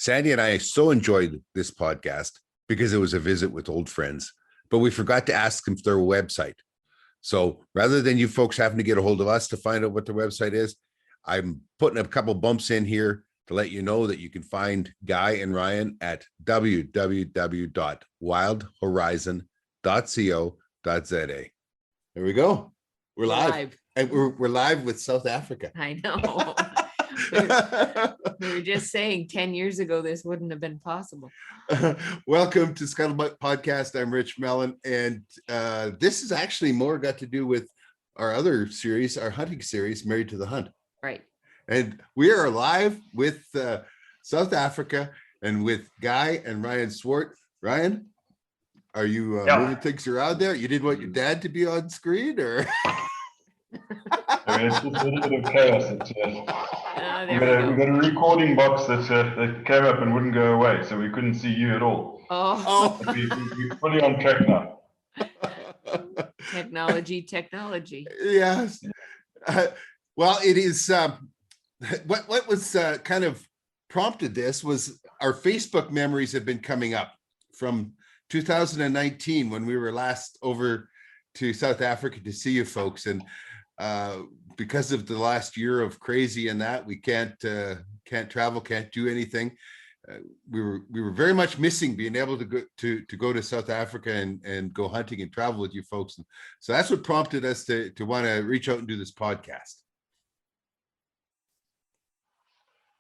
Sandy and I so enjoyed this podcast because it was a visit with old friends, but we forgot to ask them for their website. So rather than you folks having to get a hold of us to find out what their website is, I'm putting a couple bumps in here to let you know that you can find Guy and Ryan at www.wildhorizon.co.za. There we go. We're live. And we're live with South Africa. I know. We were just saying 10 years ago, this wouldn't have been possible. Welcome to Scuttlebutt Podcast. I'm Rich Mellon, and this is actually more got to do with our other series, our hunting series, Married to the Hunt. Right. And we are live with South Africa and with Guy and Ryan Swart. Ryan, are you moving things around there? You didn't want your dad to be on screen, or? It's just a little bit of chaos. We got a recording box that came up and wouldn't go away, so we couldn't see you at all. Oh. We're fully on track now. Technology. Yes. Well, it is. What was kind of prompted this was our Facebook memories have been coming up from 2019 when we were last over to South Africa to see you folks, and because of the last year of crazy and that, we can't travel, can't do anything. We were very much missing being able to go to South Africa and go hunting and travel with you folks. And so that's what prompted us to want to reach out and do this podcast.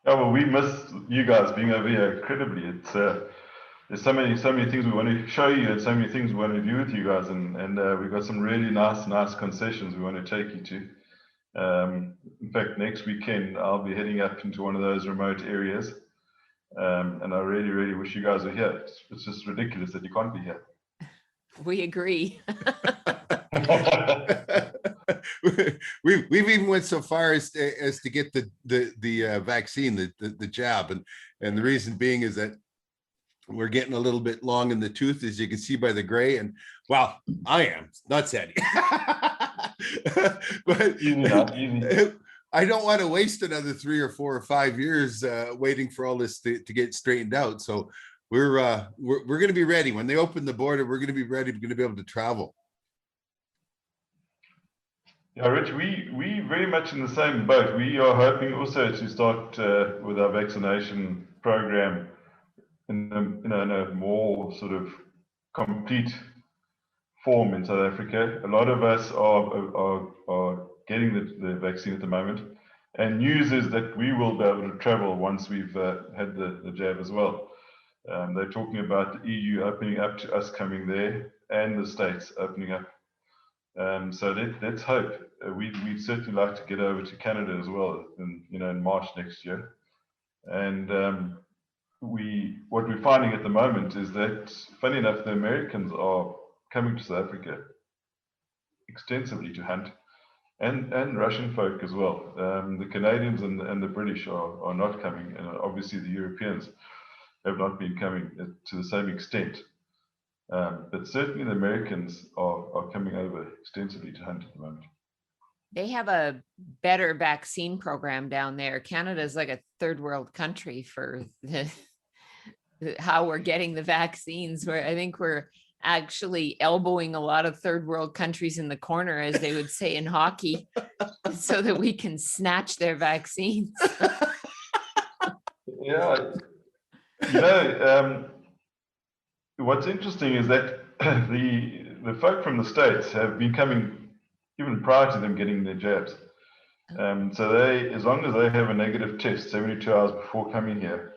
Yeah, well, we miss you guys being over here incredibly. It's there's so many things we want to show you and so many things we want to do with you guys, and we've got some really nice concessions we want to take you to. In fact, next weekend I'll be heading up into one of those remote areas, and I really wish you guys were here. It's just ridiculous that you can't be here. We agree. We've even went so far as to get the vaccine, the jab, and the reason being is that we're getting a little bit long in the tooth, as you can see by the gray. And well, I am not Sandy, but I don't want to waste another 3 or 4 or 5 years waiting for all this to get straightened out. So we're going to be ready when they open the border. We're going to be ready. We're going to be able to travel. Yeah, Rich, we very much in the same boat. We are hoping also to start with our vaccination program in a more sort of complete form in South Africa. A lot of us are getting the vaccine at the moment, and news is that we will be able to travel once we've had the jab as well. They're talking about the EU opening up to us coming there, and the States opening up. So let's hope. We'd certainly like to get over to Canada as well in March next year. And what we're finding at the moment is that, funny enough, the Americans are coming to South Africa extensively to hunt, and Russian folk as well. The Canadians and the British are not coming, and obviously the Europeans have not been coming to the same extent. But certainly the Americans are coming over extensively to hunt at the moment. They have a better vaccine program down there. Canada is like a third world country for how we're getting the vaccines, where I think we're actually elbowing a lot of third world countries in the corner, as they would say in hockey, so that we can snatch their vaccines. Yeah. What's interesting is that the folk from the States have been coming even prior to them getting their jabs. So as long as they have a negative test 72 hours before coming here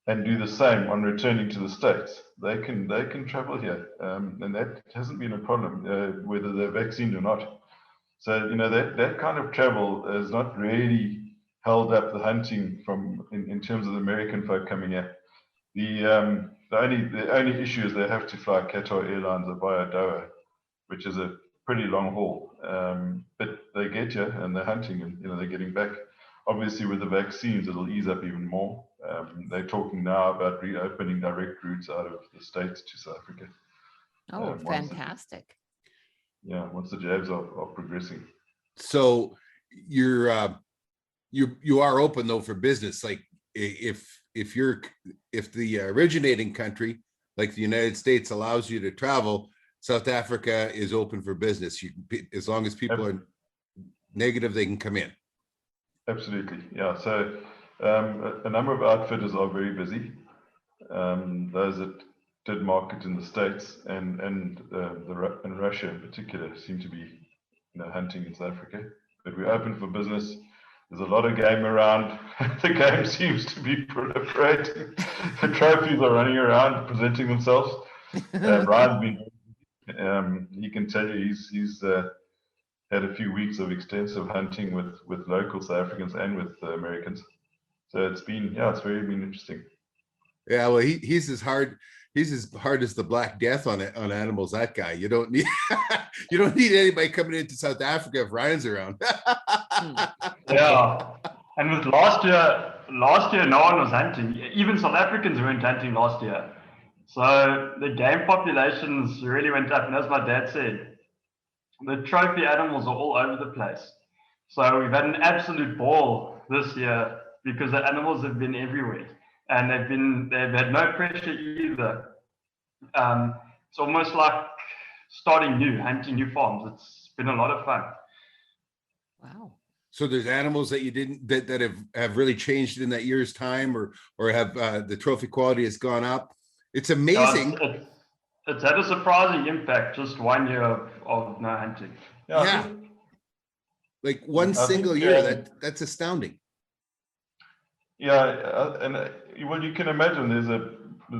and do the same on returning to the States, they can travel here, and that hasn't been a problem, whether they're vaccinated or not. So that kind of travel has not really held up the hunting in terms of the American folk coming here. The only issue is they have to fly Qatar Airlines or via Doha, which is a pretty long haul. But they get here and they're hunting, and they're getting back. Obviously, with the vaccines, it'll ease up even more. They're talking now about reopening direct routes out of the States to South Africa. Oh, fantastic! Once the jabs are progressing. So you are open though for business, like if the originating country, like the United States, allows you to travel, South Africa is open for business. You can, as long as people are negative, they can come in. Absolutely, yeah. So a number of outfitters are very busy. Those that did market in the States and Russia in particular seem to be, hunting in South Africa. But we're open for business. There's a lot of game around. The game seems to be proliferating. The trophies are running around, presenting themselves. Ryan's been, he can tell you he's had a few weeks of extensive hunting with local South Africans and with Americans. So it's been been interesting. Yeah, well, he's as hard as the Black Death on animals. That guy, you don't need you don't need anybody coming into South Africa if Ryan's around. Yeah, and with last year no one was hunting. Even South Africans weren't hunting last year, so the game populations really went up. And as my dad said, the trophy animals are all over the place. So we've had an absolute ball this year because the animals have been everywhere, and they've had no pressure either. It's almost like starting new, hunting new farms. It's been a lot of fun. Wow. So there's animals that you didn't that have really changed in that year's time, or have the trophy quality has gone up. It's amazing. It's had a surprising impact just 1 year of no hunting. Yeah. Like one single year, that's astounding. Yeah, and well, you can imagine there's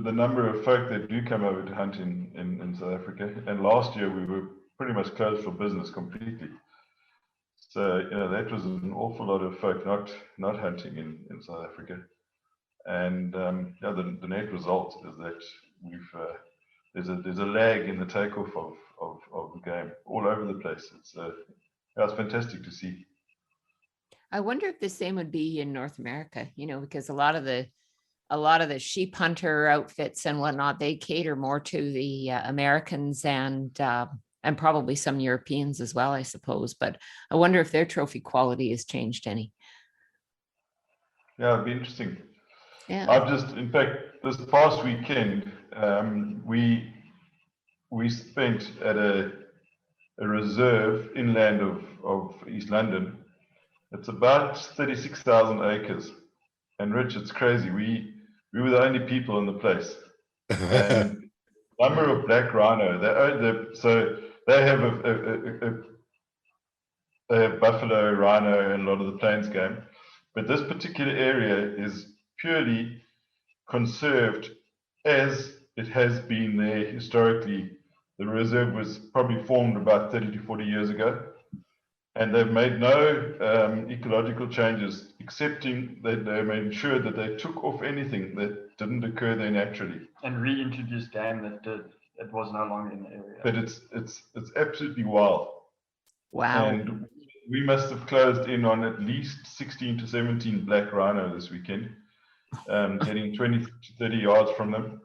the number of folk that do come over to hunt in South Africa. And last year we were pretty much closed for business completely. So that was an awful lot of folk not hunting in South Africa. And the net result is that there's a lag in the takeoff of the game all over the place. It's fantastic to see. I wonder if the same would be in North America, because a lot of the sheep hunter outfits and whatnot, they cater more to the Americans and probably some Europeans as well, I suppose. But I wonder if their trophy quality has changed any. Yeah, it'd be interesting. Yeah. In fact, this past weekend, we spent at a reserve inland of East London. It's about 36,000 acres. And Rich, it's crazy. We were the only people in the place. And number of black rhino. So they have a buffalo, rhino, and a lot of the plains game. But this particular area is purely conserved as it has been there historically. The reserve was probably formed about 30 to 40 years ago. And they've made no ecological changes, excepting that they made sure that they took off anything that didn't occur there naturally. And reintroduced game that was no longer in the area. But it's absolutely wild. Wow. And we must have closed in on at least 16 to 17 black rhino this weekend, getting 20 to 30 yards from them.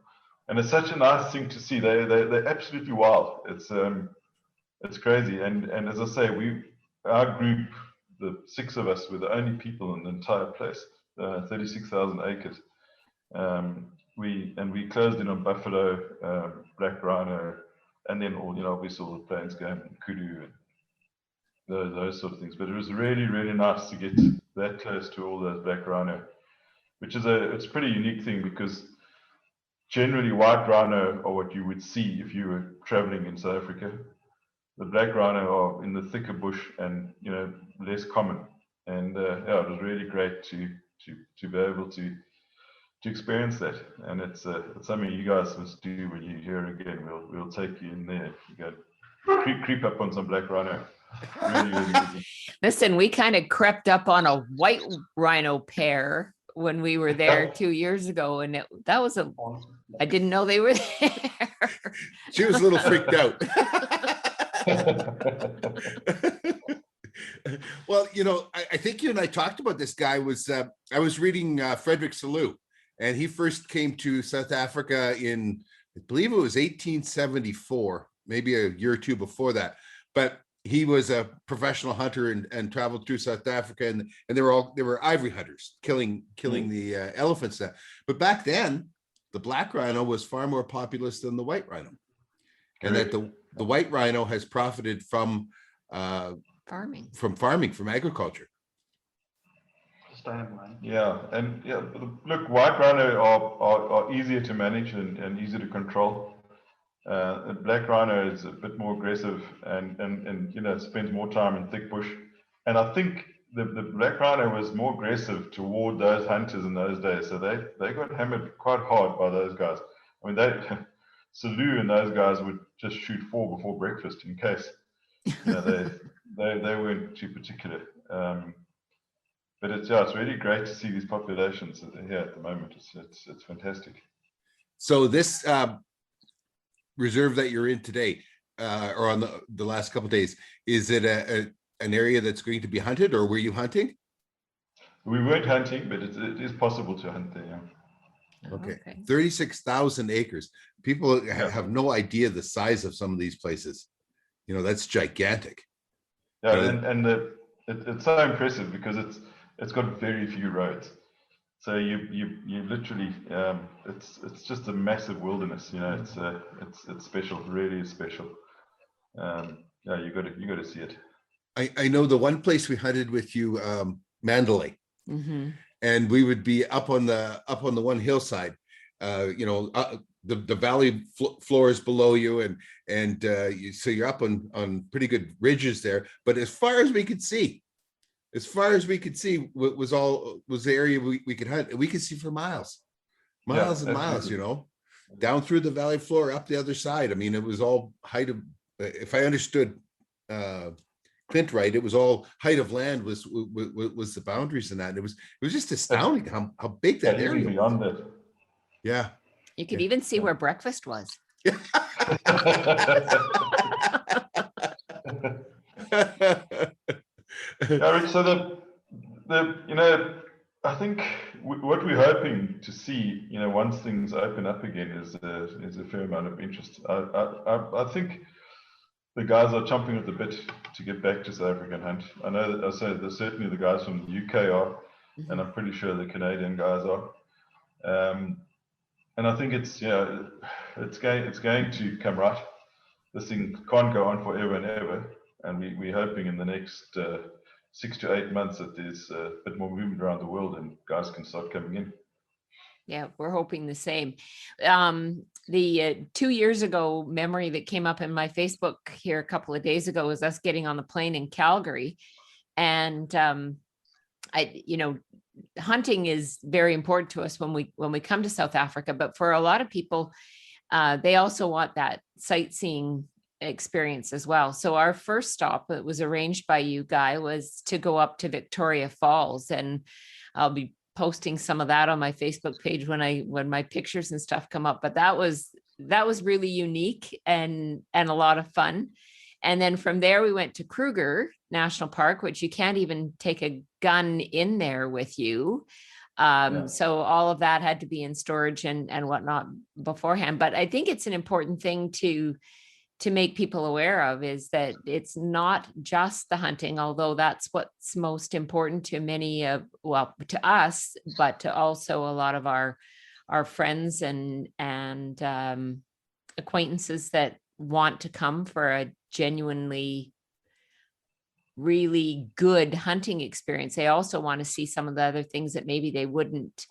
And it's such a nice thing to see. They're absolutely wild. It's crazy. And as I say, our group, the 6 of us, were the only people in the entire place, 36,000 acres. We closed in on buffalo, black rhino, and then obviously all the plains game, and kudu, and those sort of things. But it was really, really nice to get that close to all those black rhino, which is it's a pretty unique thing, because generally white rhino are what you would see if you were traveling in South Africa. The black rhino are in the thicker bush and less common. And it was really great to be able to experience that. And it's something you guys must do when you're here again. We'll take you in there. You go creep up on some black rhino. Really, really good. Listen, we kind of crept up on a white rhino pair when we were there 2 years ago, and I didn't know they were there. She was a little freaked out. Well, I think you and I talked about this guy. I was reading Frederick Selous, and he first came to South Africa in, I believe it was 1874, maybe a year or two before that. But he was a professional hunter and traveled through South Africa, and they were ivory hunters killing the elephants there. But back then, the black rhino was far more populous than the white rhino, and that the white rhino has profited from farming, from agriculture. Yeah, and yeah, look, white rhino are easier to manage and easier to control. Black rhino is a bit more aggressive and you know, spends more time in thick bush. And I think the black rhino was more aggressive toward those hunters in those days. So they got hammered quite hard by those guys. I mean, Salou and those guys would just shoot 4 before breakfast in case, you know, they weren't too particular. But it's really great to see these populations here at the moment. It's fantastic. So this reserve that you're in today, or on the last couple of days, is it an area that's going to be hunted, or were you hunting? We weren't hunting, but it is possible to hunt there. Yeah. Okay. 36,000 acres. People have no idea the size of some of these places. You know, that's gigantic. Yeah, and it's so impressive because it's got very few roads. So you literally it's just a massive wilderness. You know, it's special. It really is special. Yeah, you got to see it. I know the one place we hunted with you, Mandalay, and we would be up on the one hillside. You know, the valley floors below you, and so you're up on pretty good ridges there. But as far as we could see, was the area we could hunt. We could see for miles and miles, you know, down through the valley floor, up the other side. I mean, it was all height of, if I understood Clint right, it was all height of land was the boundaries in that. And it was just astounding how big that area was. Beyond it. Yeah. You could even see where breakfast was. Yeah, Rich, so the you know, I think what we're hoping to see, you know, once things open up again is a fair amount of interest. I think the guys are chomping at the bit to get back to South African hunt. I know that I say there's certainly the guys from the UK are, and I'm pretty sure the Canadian guys are. And I think it's going to come right. This thing can't go on forever and ever, and we're hoping in the next 6 to 8 months that there's a bit more movement around the world and guys can start coming in. Yeah, we're hoping the same. The 2 years ago memory that came up in my Facebook here a couple of days ago was us getting on the plane in Calgary, and you know, hunting is very important to us when we come to South Africa, but for a lot of people, they also want that sightseeing experience as well. So our first stop that was arranged by you, Guy, was to go up to Victoria Falls, and I'll be posting some of that on my Facebook page when my pictures and stuff come up. But that was really unique and a lot of fun. And then from there we went to Kruger National Park, which you can't even take a gun in there with you. So all of that had to be in storage and whatnot beforehand. But I think it's an important thing to make people aware of, is that it's not just the hunting, although that's what's most important to many of, well, to us, but to also a lot of our friends and acquaintances that want to come for a genuinely really good hunting experience. They also want to see some of the other things that maybe they wouldn't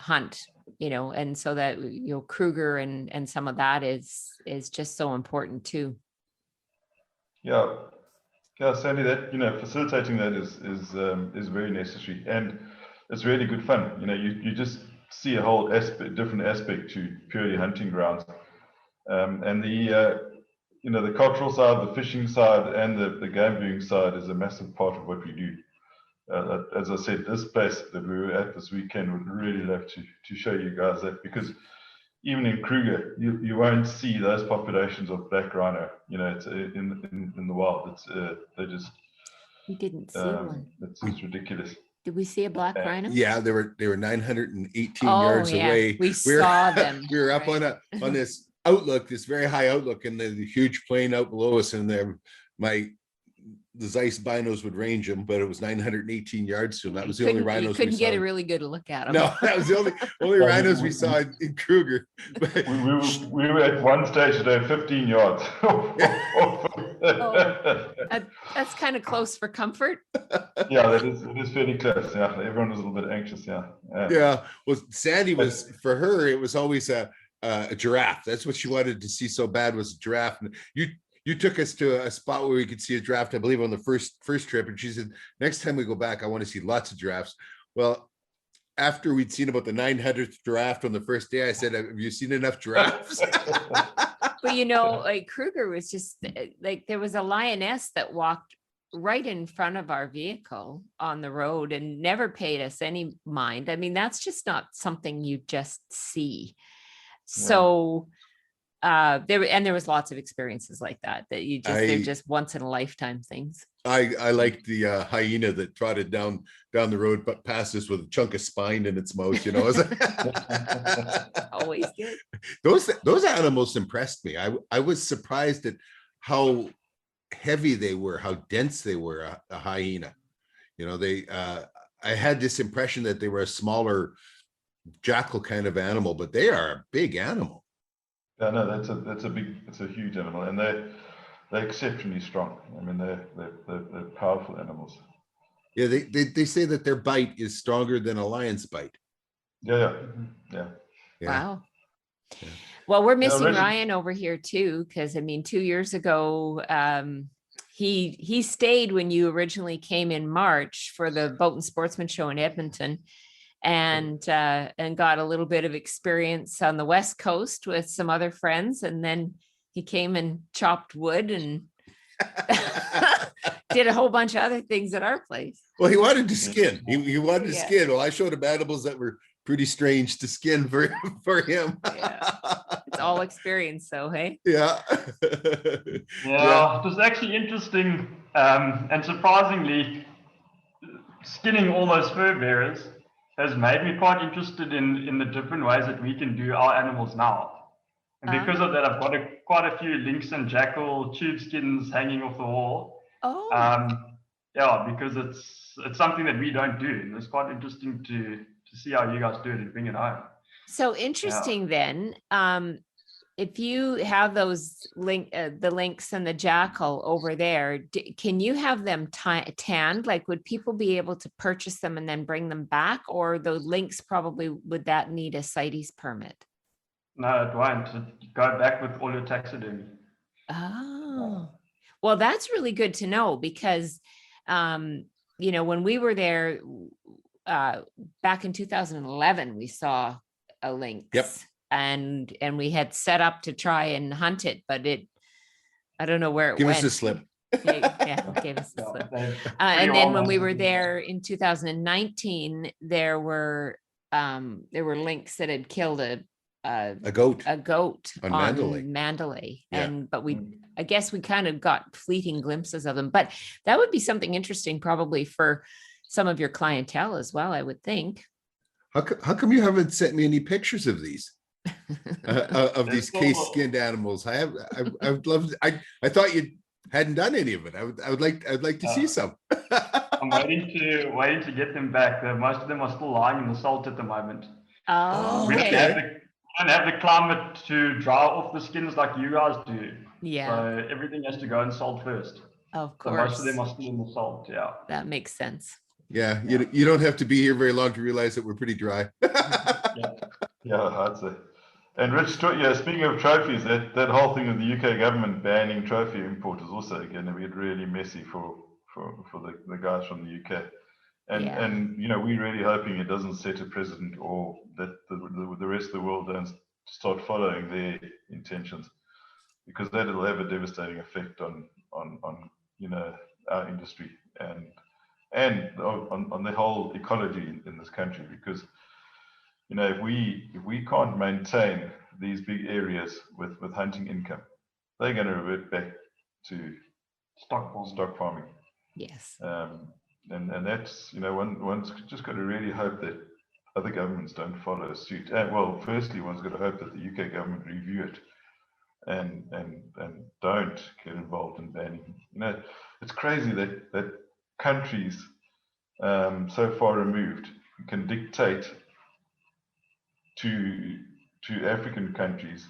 hunt, you know, and so that, you know, Kruger and some of that is just so important too. Yeah, Sandi, that, you know, facilitating that is very necessary, and it's really good fun. You know, you just see a whole different aspect to purely hunting grounds, and you know, the cultural side, the fishing side, and the game viewing side is a massive part of what we do. As I said, this place that we were at this weekend, would really love to show you guys that, because even in Kruger, you won't see those populations of black rhino. You know, it's in the wild. It's they just. We didn't see one. It's ridiculous. Did we see a black rhino? Yeah, they were 918 yards away. We saw them. We were up on this outlook, this very high outlook, and the huge plain out below us, and then my Zeiss binos would range them, but it was 918 yards to them. That was the only You rhinos we couldn't get a saw. really good look at them. No, that was the only rhinos we saw in Kruger. We were at one stage today, 15 yards. That's kind of close for comfort. Yeah, it is fairly close. Yeah, everyone was a little bit anxious. Yeah. Yeah. Well, Sandy was, for her, it was always a giraffe. That's what she wanted to see so bad, was a giraffe. And you took us to a spot where we could see a giraffe, I believe, on the first trip. And she said, next time we go back, I want to see lots of giraffes. Well, after we'd seen about the 900th giraffe on the first day, I said, have you seen enough giraffes? But like Kruger was just like, there was a lioness that walked right in front of our vehicle on the road and never paid us any mind. I mean, that's just not something you just see. So there was lots of experiences like that they're just once in a lifetime things. I liked the hyena that trotted down the road, but past us with a chunk of spine in its mouth. Always good. Those animals impressed me. I was surprised at how heavy they were, how dense they were. A hyena, I had this impression that they were a smaller jackal kind of animal, but they are a big animal. Yeah, no, it's a huge animal, and they're exceptionally strong. I mean, they're powerful animals. Yeah, they say that their bite is stronger than a lion's bite. Yeah. Wow. Yeah. Well, we're missing Richard, Ryan over here too, because I mean, 2 years ago, he stayed when you originally came in March for the Boat and Sportsman Show in Edmonton, and got a little bit of experience on the West Coast with some other friends, and then he came and chopped wood and did a whole bunch of other things at our place. Well, he wanted to skin. He wanted to skin. Well, I showed him animals that were pretty strange to skin for him. Yeah. It's all experience, though, hey? Yeah. It was actually interesting, and surprisingly, skinning all those fur bearers has made me quite interested in the different ways that we can do our animals now. And because of that, I've got quite a few lynx and jackal tube skins hanging off the wall. Because it's something that we don't do. And it's quite interesting to see how you guys do it and bring it home. So interesting then. If you have those the lynx and the jackal over there, can you have them tanned? Like, would people be able to purchase them and then bring them back? Or the lynx probably, would that need a CITES permit? No, it won't. Go back with all your taxidermy. Oh, well, that's really good to know, because, when we were there back in 2011, we saw a lynx. Yep. And we had set up to try and hunt it, but I don't know where it went. Give us a slip. Gave us a slip. And then when we were there in 2019, there were lynx that had killed a goat on Mandalay. Yeah. But I guess we kind of got fleeting glimpses of them, but that would be something interesting probably for some of your clientele as well, I would think. How come you haven't sent me any pictures of these? Of these case-skinned animals? I would love. I thought you hadn't done any of it. I would like to see some. I'm waiting to get them back. Most of them are still lying in the salt at the moment. Oh, we okay. don't have the climate to dry off the skins like you guys do. Yeah. So everything has to go in salt first. Of So course. most of them are still in the salt. Yeah. That makes sense. Yeah, you don't have to be here very long to realize that we're pretty dry. Yeah, I'd say. And Rich, speaking of trophies, that whole thing of the UK government banning trophy import is also going to be really messy for the guys from the UK. And we're really hoping it doesn't set a precedent, or that the rest of the world don't start following their intentions, because that'll have a devastating effect on our industry and on the whole ecology in this country. Because if we can't maintain these big areas with hunting income, they're going to revert back to stock farming. Yes. And that's one's just got to really hope that other governments don't follow suit. Well, firstly, one's got to hope that the UK government review it and don't get involved in banning. it's crazy that countries so far removed can dictate to African countries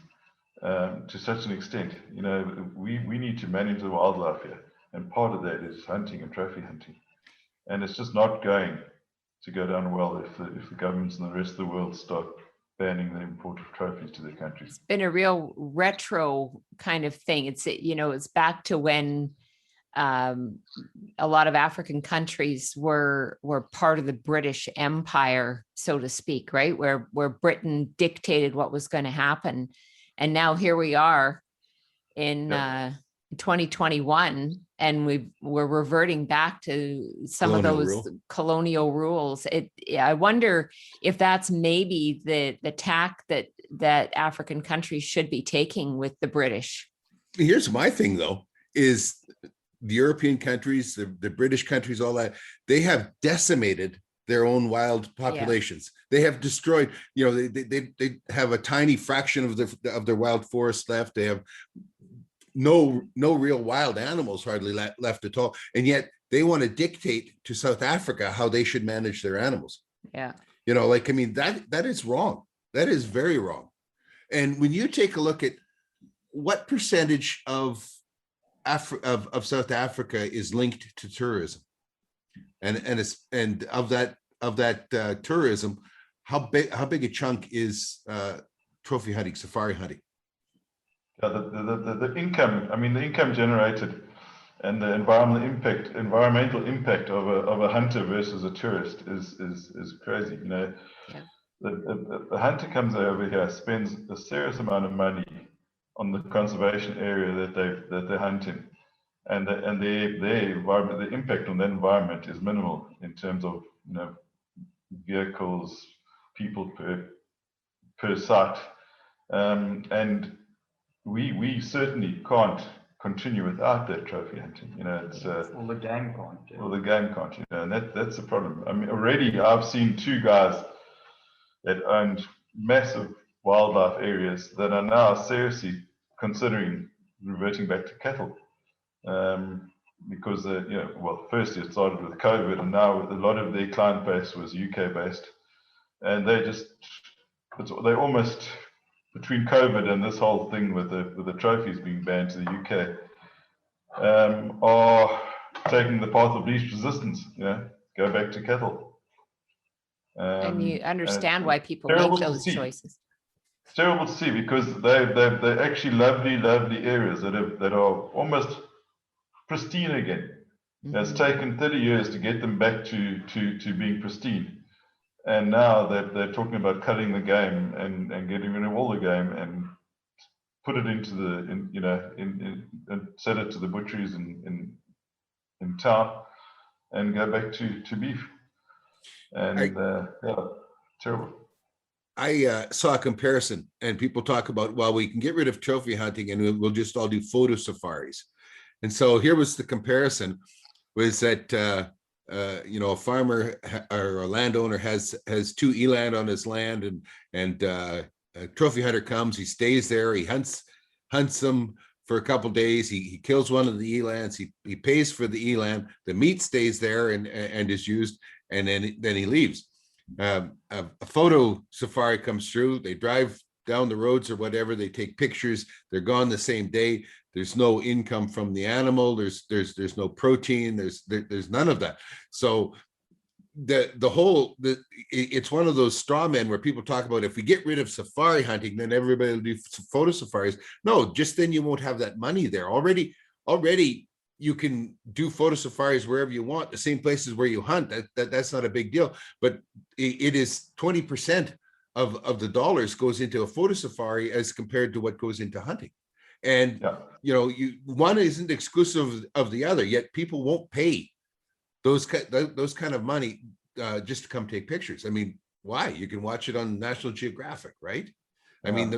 to such an extent. You know, we need to manage the wildlife here, and part of that is hunting and trophy hunting, and it's just not going to go down well if the governments and the rest of the world start banning the import of trophies to their countries. It's been a real retro kind of thing. It's, you know, it's back to when a lot of African countries were part of the British Empire, so to speak, right? Where Britain dictated what was going to happen. And now here we are in 2021, and we're reverting back to some of those colonial rules. I wonder if that's maybe the tack that African countries should be taking with the British. Here's my thing, though, is the European countries, the British countries, all that, they have decimated their own wild populations. They have destroyed, you know, they have a tiny fraction of their wild forest left. They have no real wild animals hardly left at all. And yet they want to dictate to South Africa how they should manage their animals. Yeah. You know, like, I mean, that is wrong. That is very wrong. And when you take a look at what percentage of South Africa is linked to tourism, and of that tourism, how big a chunk is trophy hunting, safari hunting? Yeah, the income, I mean, the income generated and the environmental impact of a hunter versus a tourist is crazy. You know, yeah. The hunter comes over here, spends a serious amount of money on the conservation area that they hunt in, and their environment, the impact on that environment is minimal in terms of, you know, vehicles, people per site, and we certainly can't continue without that trophy hunting. You know, it's well, the game can't. Yeah. Well, the game can't. You know, and that's the problem. I mean, already I've seen two guys that owned massive wildlife areas that are now seriously considering reverting back to cattle, because you know, well, firstly it started with COVID, and now a lot of their client base was UK based, and they almost, between COVID and this whole thing with the trophies being banned to the UK, are taking the path of least resistance. You know, go back to cattle. And you understand why people make those choices. It's terrible to see, because they're actually lovely areas that are almost pristine again. Mm-hmm. It's taken 30 years to get them back to being pristine, and now they're talking about cutting the game and getting rid of all the game and put it into and sell it to the butcheries in town and go back to beef. And terrible. I saw a comparison, and people talk about, well, we can get rid of trophy hunting and we'll just all do photo safaris. And so here was the comparison, was that you know, a farmer or a landowner has two eland on his land, and a trophy hunter comes, he stays there, he hunts them for a couple of days, he kills one of the elands, he pays for the eland, the meat stays there and is used, and then he leaves. A photo safari comes through, they drive down the roads or whatever, they take pictures, they're gone the same day. There's no income from the animal, there's no protein, there's none of that. So it's one of those straw men where people talk about, if we get rid of safari hunting, then everybody will do photo safaris. No, just then you won't have that money there. Already you can do photo safaris wherever you want, the same places where you hunt. That's not a big deal, but it is 20% of the dollars goes into a photo safari as compared to what goes into hunting. And you know, one isn't exclusive of the other, yet people won't pay those kind of money just to come take pictures. I mean, why? You can watch it on National Geographic, right? I mean,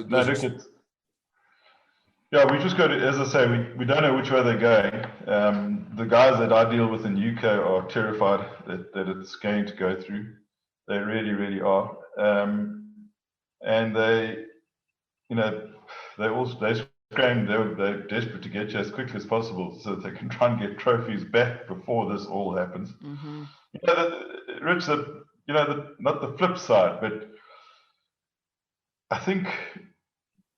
yeah, we just got to, as I say, we don't know which way they're going. The guys that I deal with in UK are terrified that it's going to go through. They really, really are. And they, you know, they Graham, they're desperate to get you as quickly as possible so that they can try and get trophies back before this all happens. Mm-hmm. You know, Rich, not the flip side, but I think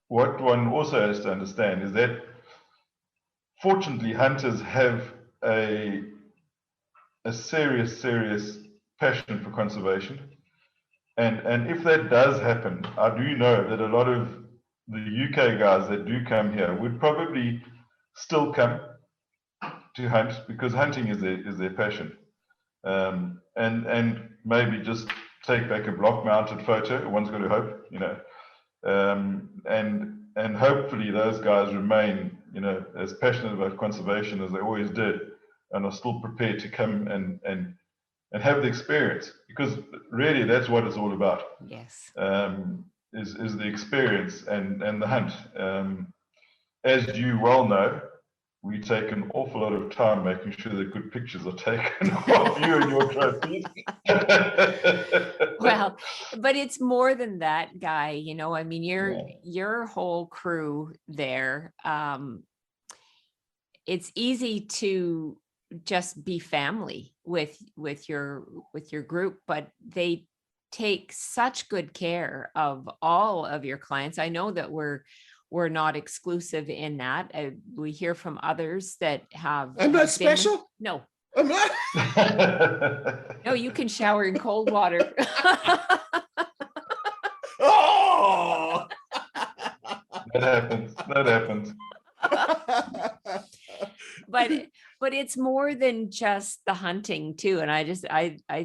what one also has to understand is that fortunately hunters have a serious passion for conservation. And if that does happen, I do know that a lot of the UK guys that do come here would probably still come to hunt because hunting is their passion. And maybe just take back a block mounted photo. One's got to hope, you know. And hopefully those guys remain, you know, as passionate about conservation as they always did, and are still prepared to come and have the experience, because really that's what it's all about. Yes. Is the experience and the hunt. As you well know, we take an awful lot of time making sure that good pictures are taken of you and your trophies. Well, but it's more than that, Guy. You know, I mean, your whole crew there. It's easy to just be family with your group, but they take such good care of all of your clients. I know that we're not exclusive in that. We hear from others that have. I'm not special. No, I'm not. no, you can shower in cold water. Oh. That happens. But it's more than just the hunting too. And I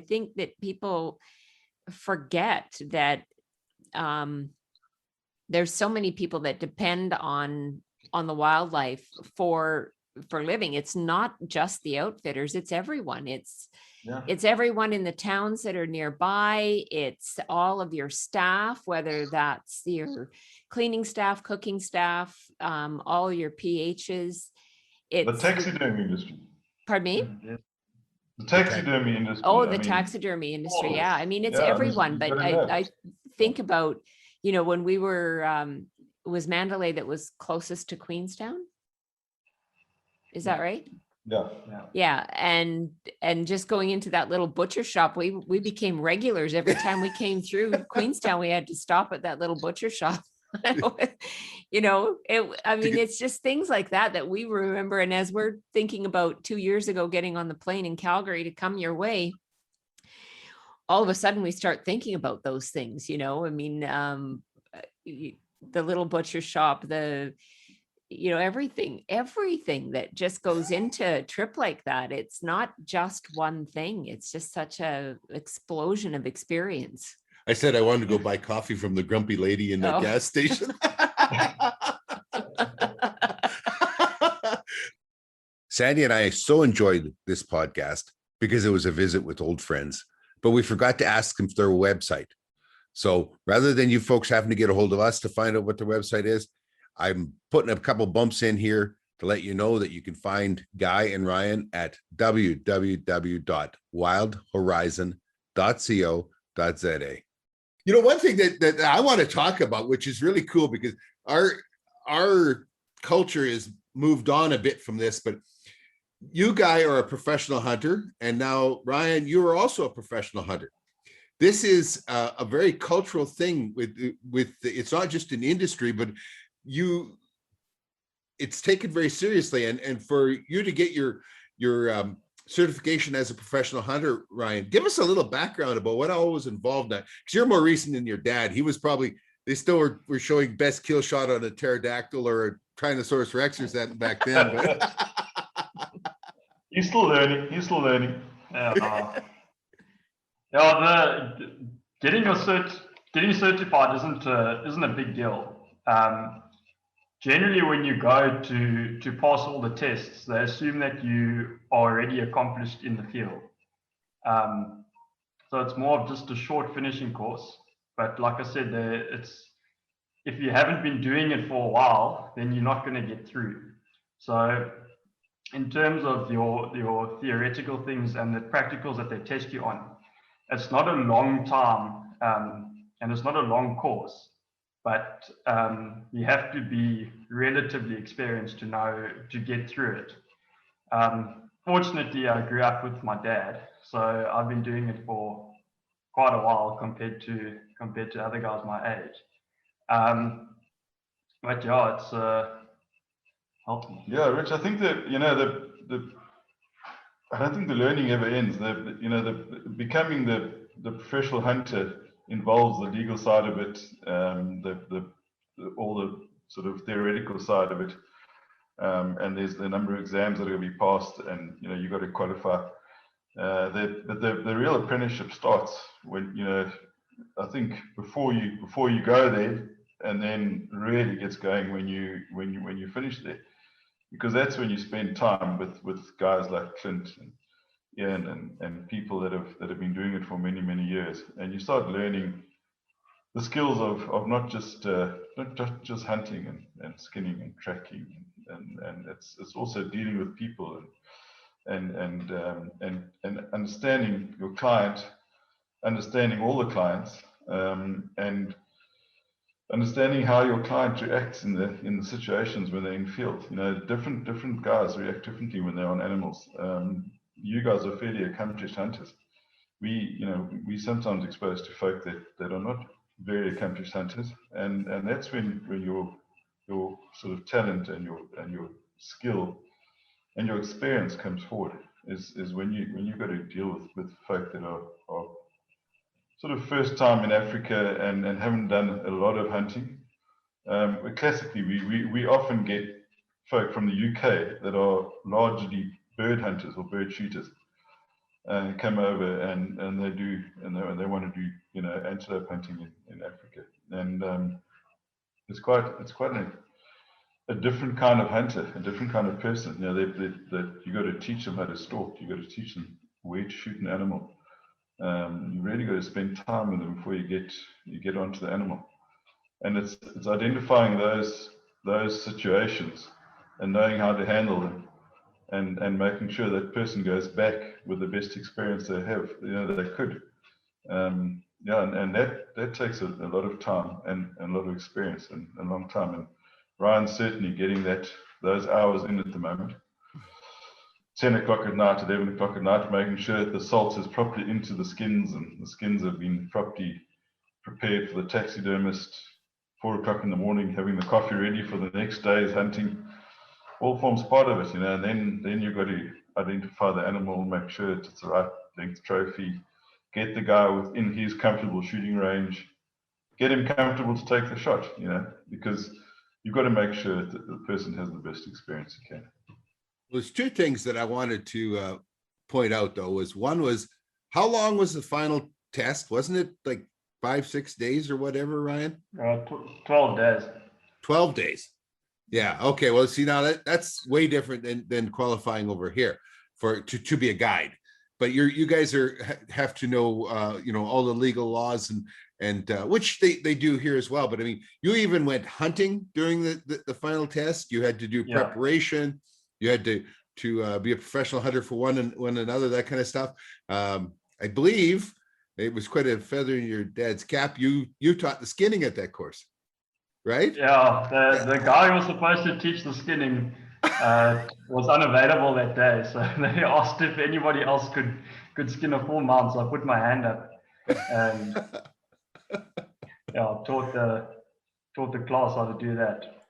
think that people forget that there's so many people that depend on the wildlife for living. It's not just the outfitters, it's everyone. It's everyone in the towns that are nearby. It's all of your staff, whether that's your cleaning staff, cooking staff, all your PHs. It's the taxidermy industry. Pardon me? The taxidermy industry. Oh, the taxidermy industry. Yeah. I mean, it's everyone, but I think about, you know, when we were, it was Mandalay that was closest to Queenstown. Is that right? Yeah. And just going into that little butcher shop, we became regulars. Every time we came through Queenstown, we had to stop at that little butcher shop. You know, it's just things like that we remember. And as we're thinking about 2 years ago getting on the plane in Calgary to come your way, all of a sudden we start thinking about those things, you know. I mean, the little butcher shop, you know, everything that just goes into a trip like that. It's not just one thing. It's just such a explosion of experience. I said I wanted to go buy coffee from the grumpy lady in the gas station. Sandy and I so enjoyed this podcast because it was a visit with old friends, but we forgot to ask them for their website. So rather than you folks having to get a hold of us to find out what their website is, I'm putting a couple bumps in here to let you know that you can find Guy and Ryan at www.wildhorizon.co.za. You know, one thing that I want to talk about, which is really cool because our culture is moved on a bit from this, but you, Guy, are a professional hunter, and now Ryan, you are also a professional hunter. This is a very cultural thing with it's not just an industry, but it's taken very seriously. And for you to get your certification as a professional hunter, Ryan, give us a little background about what all was involved in that, because you're more recent than your dad. He was probably, they still were showing best kill shot on a pterodactyl or a Tyrannosaurus Rex or something back then. But He's still learning. Getting certified isn't a big deal. Generally, when you go to pass all the tests, they assume that you are already accomplished in the field. So it's more of just a short finishing course. But like I said, if you haven't been doing it for a while, then you're not going to get through. So in terms of your theoretical things and the practicals that they test you on, it's not a long time and it's not a long course. but you have to be relatively experienced to get through it. Fortunately, I grew up with my dad, so I've been doing it for quite a while compared to other guys my age. But yeah, it's helped me. Yeah, Rich, I think that, I don't think the learning ever ends. Becoming the professional hunter involves the legal side of it, all the sort of theoretical side of it. And there's the number of exams that are going to be passed, and you've got to qualify. The real apprenticeship starts when, I think before you go there, and then really gets going when you finish there, because that's when you spend time with guys like Clint and Ian and people that have been doing it for many years, and you start learning the skills of not just hunting and skinning and tracking, and it's also dealing with people and understanding your client, understanding all the clients, and understanding how your client reacts in the situations when they're in field. Different guys react differently when they're on animals. You guys are fairly accomplished hunters. We sometimes exposed to folk that are not very accomplished hunters, and that's when your sort of talent and your skill and your experience comes forward. Is when you've got to deal with folk that are sort of first time in Africa and haven't done a lot of hunting. Classically, we often get folk from the UK that are largely bird hunters or bird shooters, come over and they want to do antelope hunting in Africa, and it's quite a different kind of hunter, a different kind of person. That you got to teach them how to stalk. You got to teach them where to shoot an animal. You really got to spend time with them before you get onto the animal, and it's identifying those situations and knowing how to handle them, and making sure that person goes back with the best experience they have, that they could. And that takes a lot of time and a lot of experience and a long time. And Ryan's certainly getting those hours in at the moment. 10 o'clock at night, 11 o'clock at night, making sure that the salt is properly into the skins and the skins have been properly prepared for the taxidermist. 4 o'clock in the morning, having the coffee ready for the next day's hunting, all forms part of it, and then you've got to identify the animal, make sure it's the right length trophy, get the guy within his comfortable shooting range, get him comfortable to take the shot, because you've got to make sure that the person has the best experience he can. There's two things that I wanted to point out, though. One was, how long was the final test? Wasn't it like 5-6 days or whatever, Ryan? 12 days. 12 days. Yeah. Okay. Well, see, now that's way different than qualifying over here to be a guide. But you guys have to know all the legal laws and which they do here as well. But I mean, you even went hunting during the final test. You had to do preparation. You had to be a professional hunter for one another, that kind of stuff. I believe it was quite a feather in your dad's cap. You taught the skinning at that course, right? Yeah, the guy who was supposed to teach the skinning was unavailable that day, so they asked if anybody else could skin a full mount. So I put my hand up and taught the class how to do that.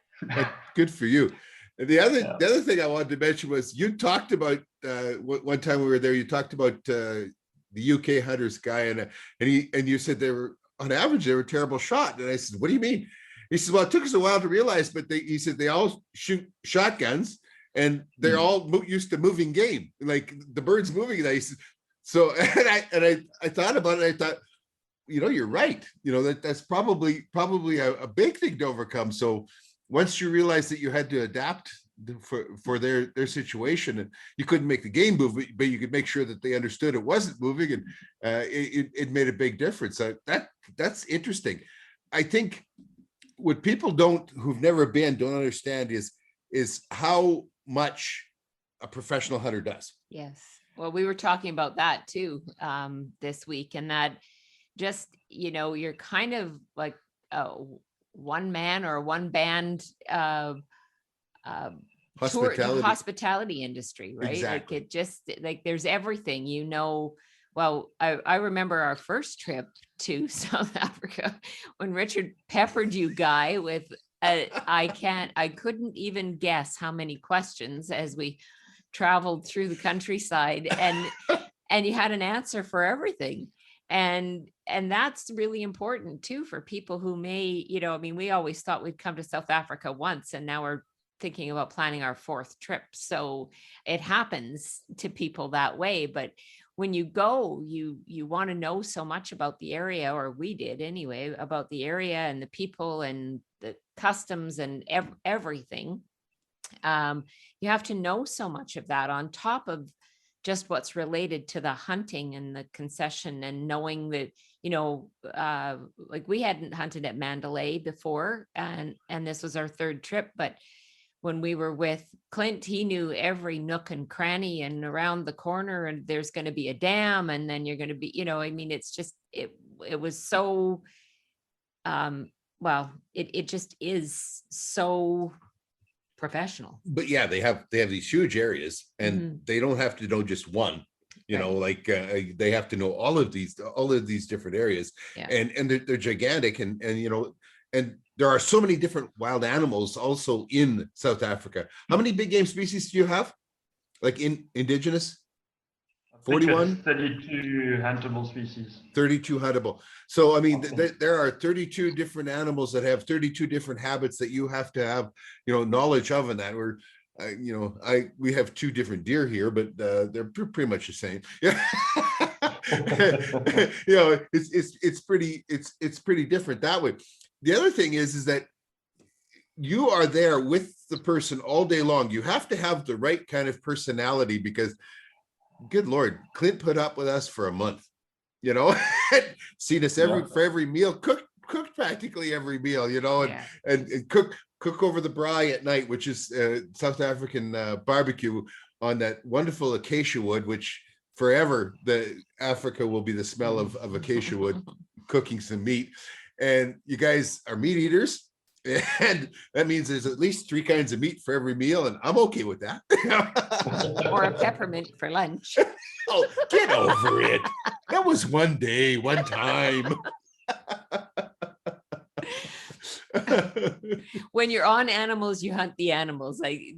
Good for you. The other thing I wanted to mention was, you talked about one time we were there. You talked about the UK hunters guy, and you said on average they were a terrible shot. And I said, what do you mean? He says, well, it took us a while to realize, but he said they all shoot shotguns and they're all used to moving game, like the bird's moving. And I said, so I thought about it. I thought, you're right. That's probably a big thing to overcome. So once you realize that you had to adapt for their situation, and you couldn't make the game move, but you could make sure that they understood it wasn't moving, and it made a big difference. So that's interesting. I think what people who've never been don't understand is how much a professional hunter does. Yes. Well, we were talking about that too this week, and that just, you're kind of like one man or one band Hospitality. hospitality industry, right? Exactly. Like it just like there's everything, you know. Well, I remember our first trip to South Africa when Richard peppered you guy with I couldn't even guess how many questions as we traveled through the countryside, and you had an answer for everything. And that's really important too for people who may, you know, I mean, we always thought we'd come to South Africa once, and now we're thinking about planning our fourth trip. So it happens to people that way. But when you go, you want to know so much about the area, or we did anyway, about the area and the people and the customs and everything. You have to know so much of that on top of just what's related to the hunting and the concession, and knowing that, you know, like we hadn't hunted at Mandalay before, and this was our third trip, but when we were with Clint, he knew every nook and cranny, and around the corner, and there's going to be a dam, and then you're going to be, you know, I mean, it's just, it was so, well, it just is so professional. But yeah, they have these huge areas, and they don't have to know just one, you know, like they have to know all of these different areas, and they're gigantic, and you know, and there are so many different wild animals also in South Africa. How many big game species do you have, like in indigenous? 41? 32 huntable species. 32 huntable. So, I mean, there are 32 different animals that have 32 different habits that you have to have, you know, knowledge of, and that we're, you know, we have 2 different deer here, but they're pretty much the same. Yeah. You know, it's pretty different that way. The other thing is that you are there with the person all day long. You have to have the right kind of personality, because good Lord, Clint put up with us for a month, you know, seen us for every meal, cooked practically every meal, you know, and cook over the braai at night, which is South African barbecue on that wonderful acacia wood, which forever Africa will be the smell of acacia wood, cooking some meat. And you guys are meat eaters, and that means there's at least 3 kinds of meat for every meal, and I'm okay with that. Or a peppermint for lunch. Oh, get over it. That was one day, one time. When you're on animals, you hunt the animals. I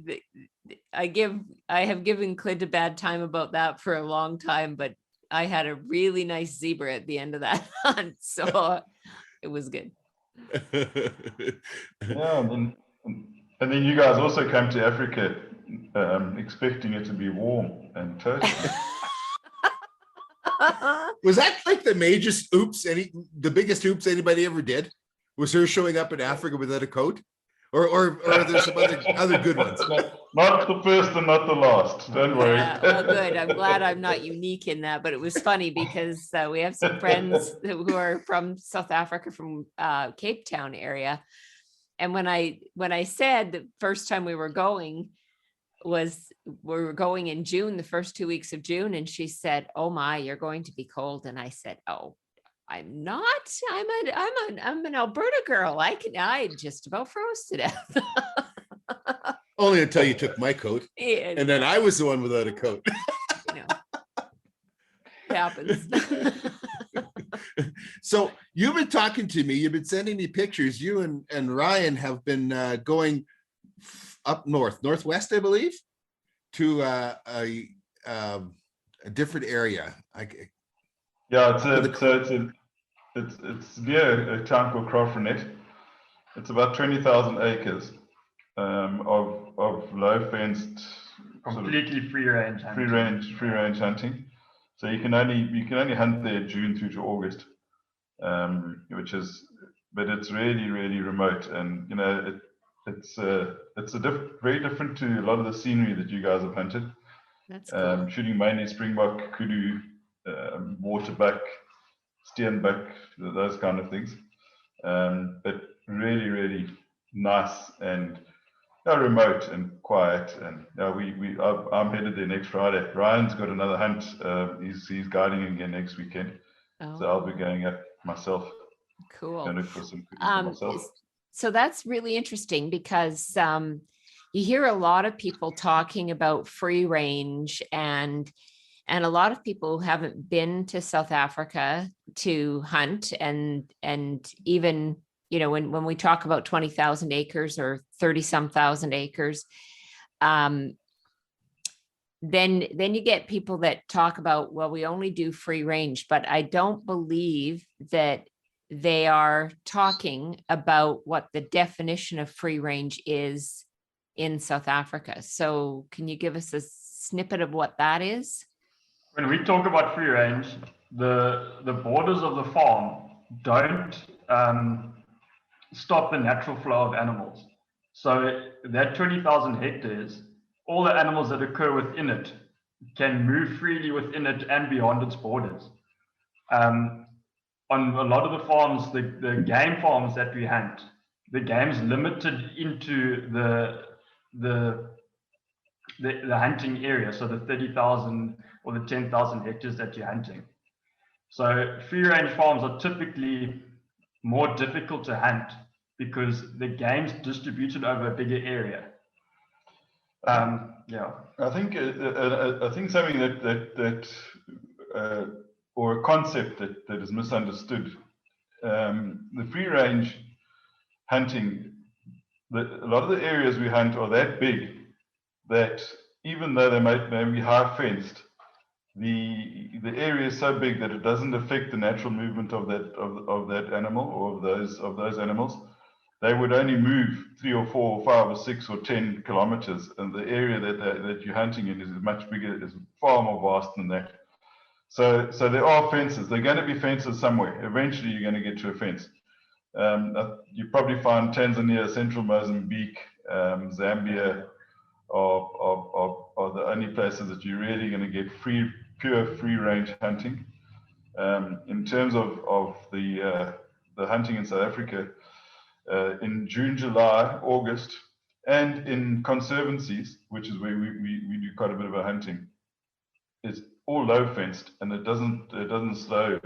have given Clint a bad time about that for a long time, but I had a really nice zebra at the end of that hunt, so it was good. Yeah, and then you guys also come to Africa expecting it to be warm and toasty. Was that like the biggest oops anybody ever did? Was her showing up in Africa without a coat? Or are there some other good ones? Not the first and not the last. Don't worry. Well, good. I'm glad I'm not unique in that. But it was funny because we have some friends who are from South Africa, from Cape Town area. And when I said the first time we were going in June, the first 2 weeks of June, and she said, "Oh my, you're going to be cold." And I said, "Oh, I'm not. I'm an Alberta girl. I just about froze to death." Only until you took my coat, and then I was the one without a coat. You know, it happens. So you've been talking to me. You've been sending me pictures. You and Ryan have been going up northwest, I believe, to a different area. Yeah, it's near a town called Crofronet. It's about 20,000 acres of low fenced, completely free range hunting. So you can only hunt there June through to August, but it's really, really remote, and you know it's very different to a lot of the scenery that you guys have hunted. That's cool. Shooting mainly springbok, kudu, waterbuck, steenbuck, those kind of things. But really, really nice and remote and quiet. And I'm headed there next Friday. Ryan's got another hunt. He's guiding again next weekend. So I'll be going up myself. Cool. Going to look for some kudu for myself. so that's really interesting because you hear a lot of people talking about free range, and a lot of people who haven't been to South Africa to hunt, and even, you know, when we talk about 20,000 acres or 30 some thousand acres, then you get people that talk about, well, we only do free range, but I don't believe that they are talking about what the definition of free range is in South Africa. So can you give us a snippet of what that is? When we talk about free range, the borders of the farm don't stop the natural flow of animals. So that 20,000 hectares, all the animals that occur within it can move freely within it and beyond its borders. On a lot of the farms, the game farms that we hunt, the game's limited into the hunting area, so the 30,000 or the 10,000 hectares that you're hunting. So free range farms are typically more difficult to hunt because the game's distributed over a bigger area. Yeah, I think something or a concept that is misunderstood. The free range hunting, a lot of the areas we hunt are that big that even though they may be high fenced, the area is so big that it doesn't affect the natural movement of that animal or of those animals. They would only move 3 or 4 or 5 or 6 or 10 kilometers, and the area that you're hunting in is much bigger, is far more vast than that. So there are fences. There are going to be fences somewhere. Eventually, you're going to get to a fence. You probably find Tanzania, central Mozambique, Zambia are the only places that you're really going to get pure free range hunting. In terms of the hunting in South Africa, in June, July, August, and in conservancies, which is where we do quite a bit of our hunting, it's all low fenced, and it doesn't slow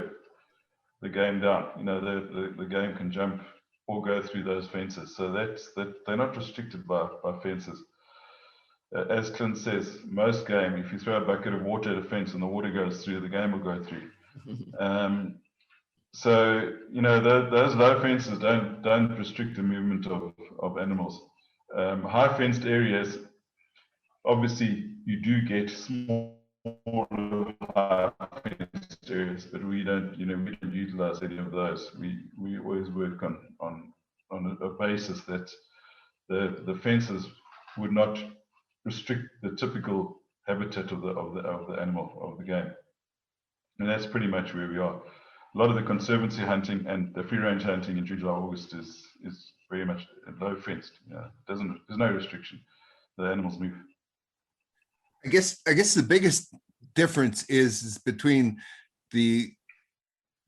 the game down. You know, the game can jump or go through those fences, so they're not restricted by fences. As Clint says, most game, if you throw a bucket of water at a fence and the water goes through, the game will go through. So, you know, those low fences don't restrict the movement of animals. High fenced areas, obviously, you do get small high fenced areas, but we don't utilize any of those. We always work on a basis that the fences would not restrict the typical habitat of the animal, of the game. And that's pretty much where we are. A lot of the conservancy hunting and the free range hunting in June, July, August is very much low fenced. Yeah, there's no restriction. The animals move. I guess the biggest difference is between the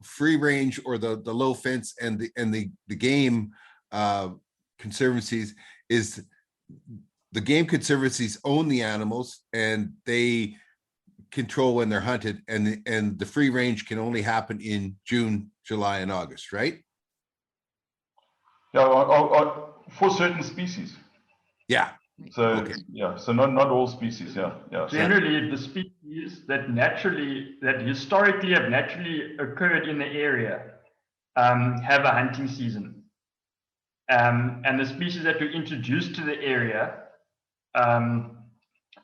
free range or the low fence and the game conservancies is the game conservancies own the animals and they control when they're hunted, and the free range can only happen in June, July, and August, right? Yeah, for certain species. Yeah. So okay. Yeah, so not all species. Yeah. Generally, the species that historically have naturally occurred in the area have a hunting season, and the species that we introduce to the area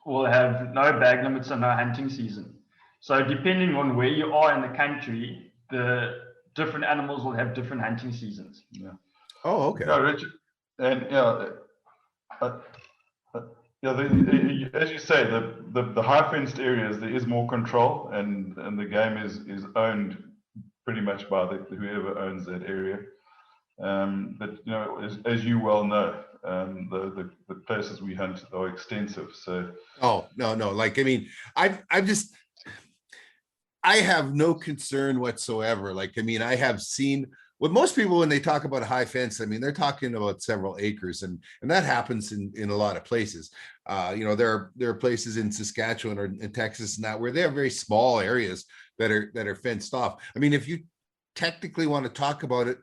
will have no bag limits and no hunting season. So depending on where you are in the country, the different animals will have different hunting seasons. Yeah. Oh, okay. Yeah, Richard, and as you say, the high fenced areas, there is more control, and the game is owned pretty much by whoever owns that area. But you know, as you well know, the places we hunt are extensive. So no, like, I mean, I have no concern whatsoever. Like, I mean, I have seen what most people, when they talk about a high fence, I mean, they're talking about several acres, and that happens in a lot of places. You know, there are places in Saskatchewan or in Texas and that where they have very small areas that are fenced off. I mean, if you technically want to talk about it,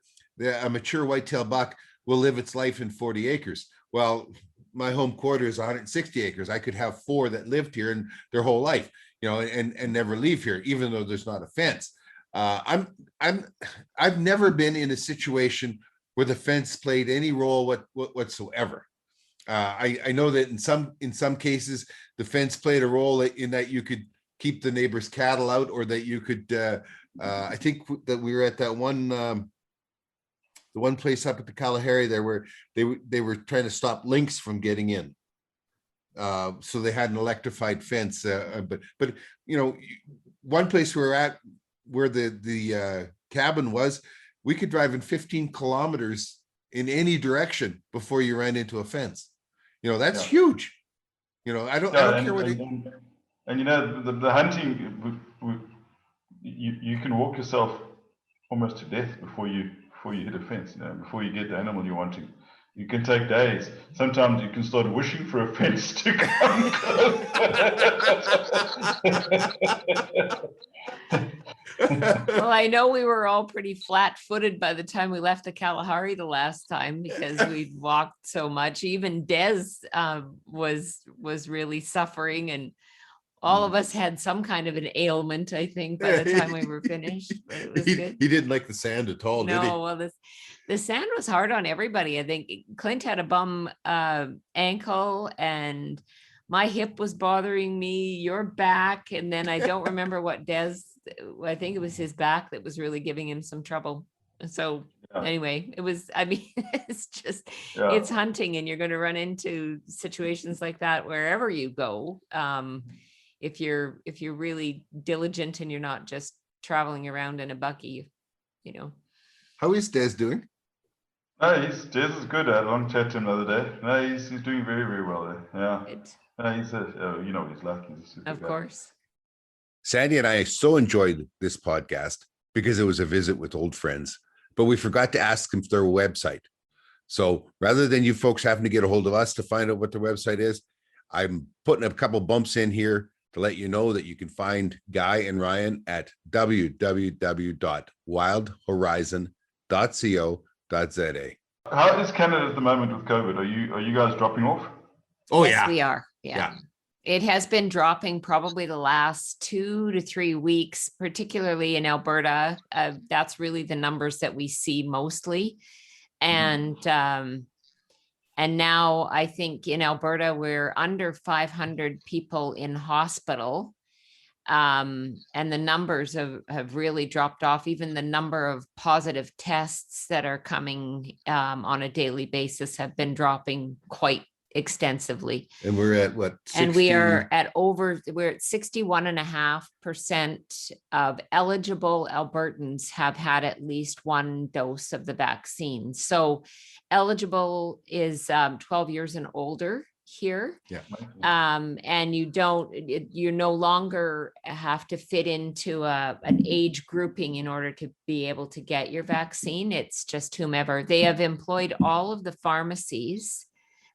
a mature whitetail buck will live its life in 40 acres. Well, my home quarter is 160 acres. I could have 4 that lived here and their whole life, and never leave here, even though there's not a fence. I've never been in a situation where the fence played any role whatsoever. I know that in some cases the fence played a role in that you could keep the neighbor's cattle out, or that you could. I think that we were at that one. The one place up at the Kalahari there where they were trying to stop lynx from getting in. So they had an electrified fence, but one place we were at where the cabin was, we could drive in 15 kilometers in any direction before you ran into a fence. That's huge. I don't care what the hunting, you can walk yourself almost to death before you hit a fence, before you get the animal you're wanting. You can take days. Sometimes you can start wishing for a fence to come close. Well, I know we were all pretty flat-footed by the time we left the Kalahari the last time, because we'd walked so much. Even Des was really suffering, and all of us had some kind of an ailment, I think, by the time we were finished. But it was good. He didn't like the sand at all, did he? No, well, the sand was hard on everybody. I think Clint had a bum ankle, and my hip was bothering me, your back, and then I don't remember what I think it was his back that was really giving him some trouble. So anyway, it's just, it's hunting, and you're going to run into situations like that wherever you go. If you're really diligent and you're not just traveling around in a bucky, How is Des doing? No, Des is good. I had a long chat to him the other day. No, he's doing very, very well there. Yeah. No, he's he's like. He's a super of guy. course. Sandy and I so enjoyed this podcast because it was a visit with old friends, but we forgot to ask them for their website. So rather than you folks having to get a hold of us to find out what their website is, I'm putting a couple bumps in here to let you know that you can find Guy and Ryan at www.wildhorizon.co.za. How is Canada at the moment with COVID? Are you guys dropping off? Oh, Yes, yeah. we are. Yeah. It has been dropping probably the last 2 to 3 weeks, particularly in Alberta. That's really the numbers that we see mostly. And now I think in Alberta, we're under 500 people in hospital. And the numbers have really dropped off. Even the number of positive tests that are coming on a daily basis have been dropping quite extensively. And we're at what? 60? And we're at 61.5% of eligible Albertans have had at least 1 dose of the vaccine. So eligible is 12 years and older here. Yeah. And you no longer have to fit into an age grouping in order to be able to get your vaccine. It's just whomever. They have employed all of the pharmacies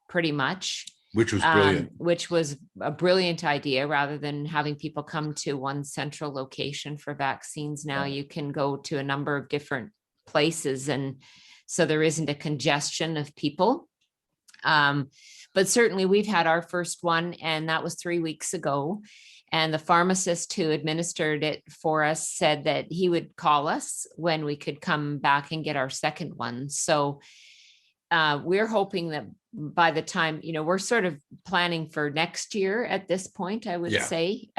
pretty much, which was brilliant. Which was a brilliant idea. Rather than having people come to one central location for vaccines, now you can go to a number of different places, and so there isn't a congestion of people. But certainly we've had our first one, and that was 3 weeks ago. And the pharmacist who administered it for us said that he would call us when we could come back and get our second one. So we're hoping that by the time, we're sort of planning for next year at this point, I would say,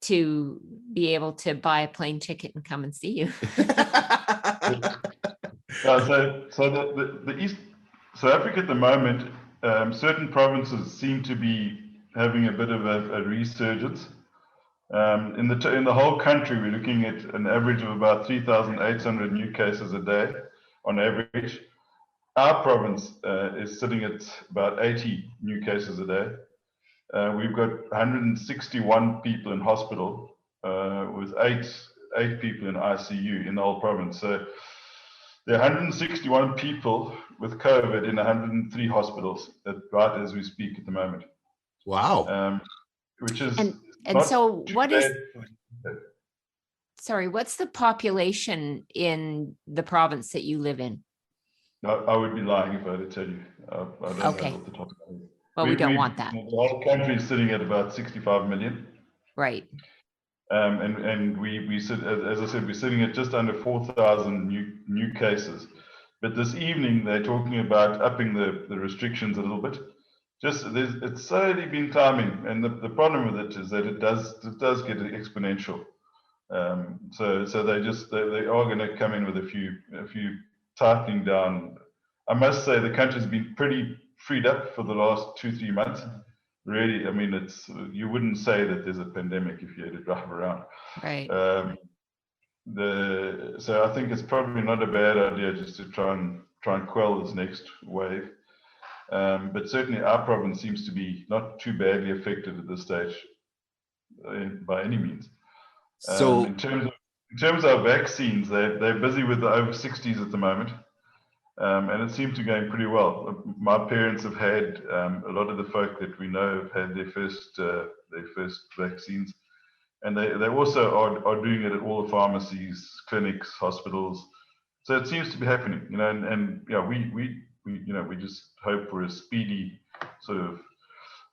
to be able to buy a plane ticket and come and see you. The East, South Africa at the moment, certain provinces seem to be having a bit of a resurgence. In the whole country, we're looking at an average of about 3,800 new cases a day on average. Our province is sitting at about 80 new cases a day. We've got 161 people in hospital with eight people in ICU in the whole province. So there are 161 people with COVID in 103 hospitals right as we speak at the moment. Wow. Which is and so what is, sorry, what's the population in the province that you live in? I would be lying if I had to tell you. I don't Okay. know off the top of my head. Well, we don't want that. The whole country is sitting at about 65 million. Right. And we sit, as I said, we're sitting at just under 4,000 new cases. But this evening, they're talking about upping the restrictions a little bit. It's slowly been climbing. And the problem with it is that it does get exponential. So they are going to come in with a few tightening down. I must say the country's been pretty freed up for the last 2-3 months. Really, I mean, you wouldn't say that there's a pandemic if you had to drive around. Right. So I think it's probably not a bad idea just to try and quell this next wave. But certainly our province seems to be not too badly affected at this stage by any means. So in terms of vaccines, they're busy with the over 60s at the moment. And it seems to be going pretty well. My parents have had a lot of the folk that we know have had their first vaccines, and they also are doing it at all the pharmacies, clinics, hospitals. So it seems to be happening, and yeah, we just hope for a speedy sort of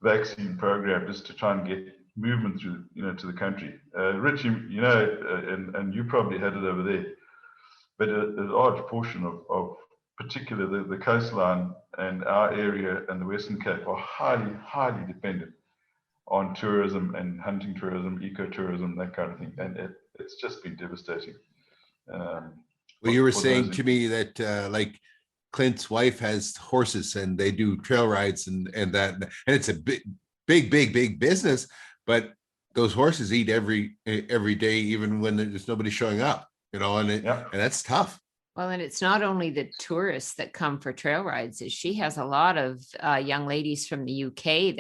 vaccine program just to try and get movement through to the country. Rich, and you probably had it over there, but a large portion of particularly the coastline and our area and the Western Cape are highly, highly dependent on tourism and hunting tourism, ecotourism, that kind of thing. And it's just been devastating. Well, you were saying to me that like Clint's wife has horses and they do trail rides and that, and it's a big business, but those horses eat every day, even when there's nobody showing up, and that's tough. Well, and it's not only the tourists that come for trail rides. She has a lot of young ladies from the UK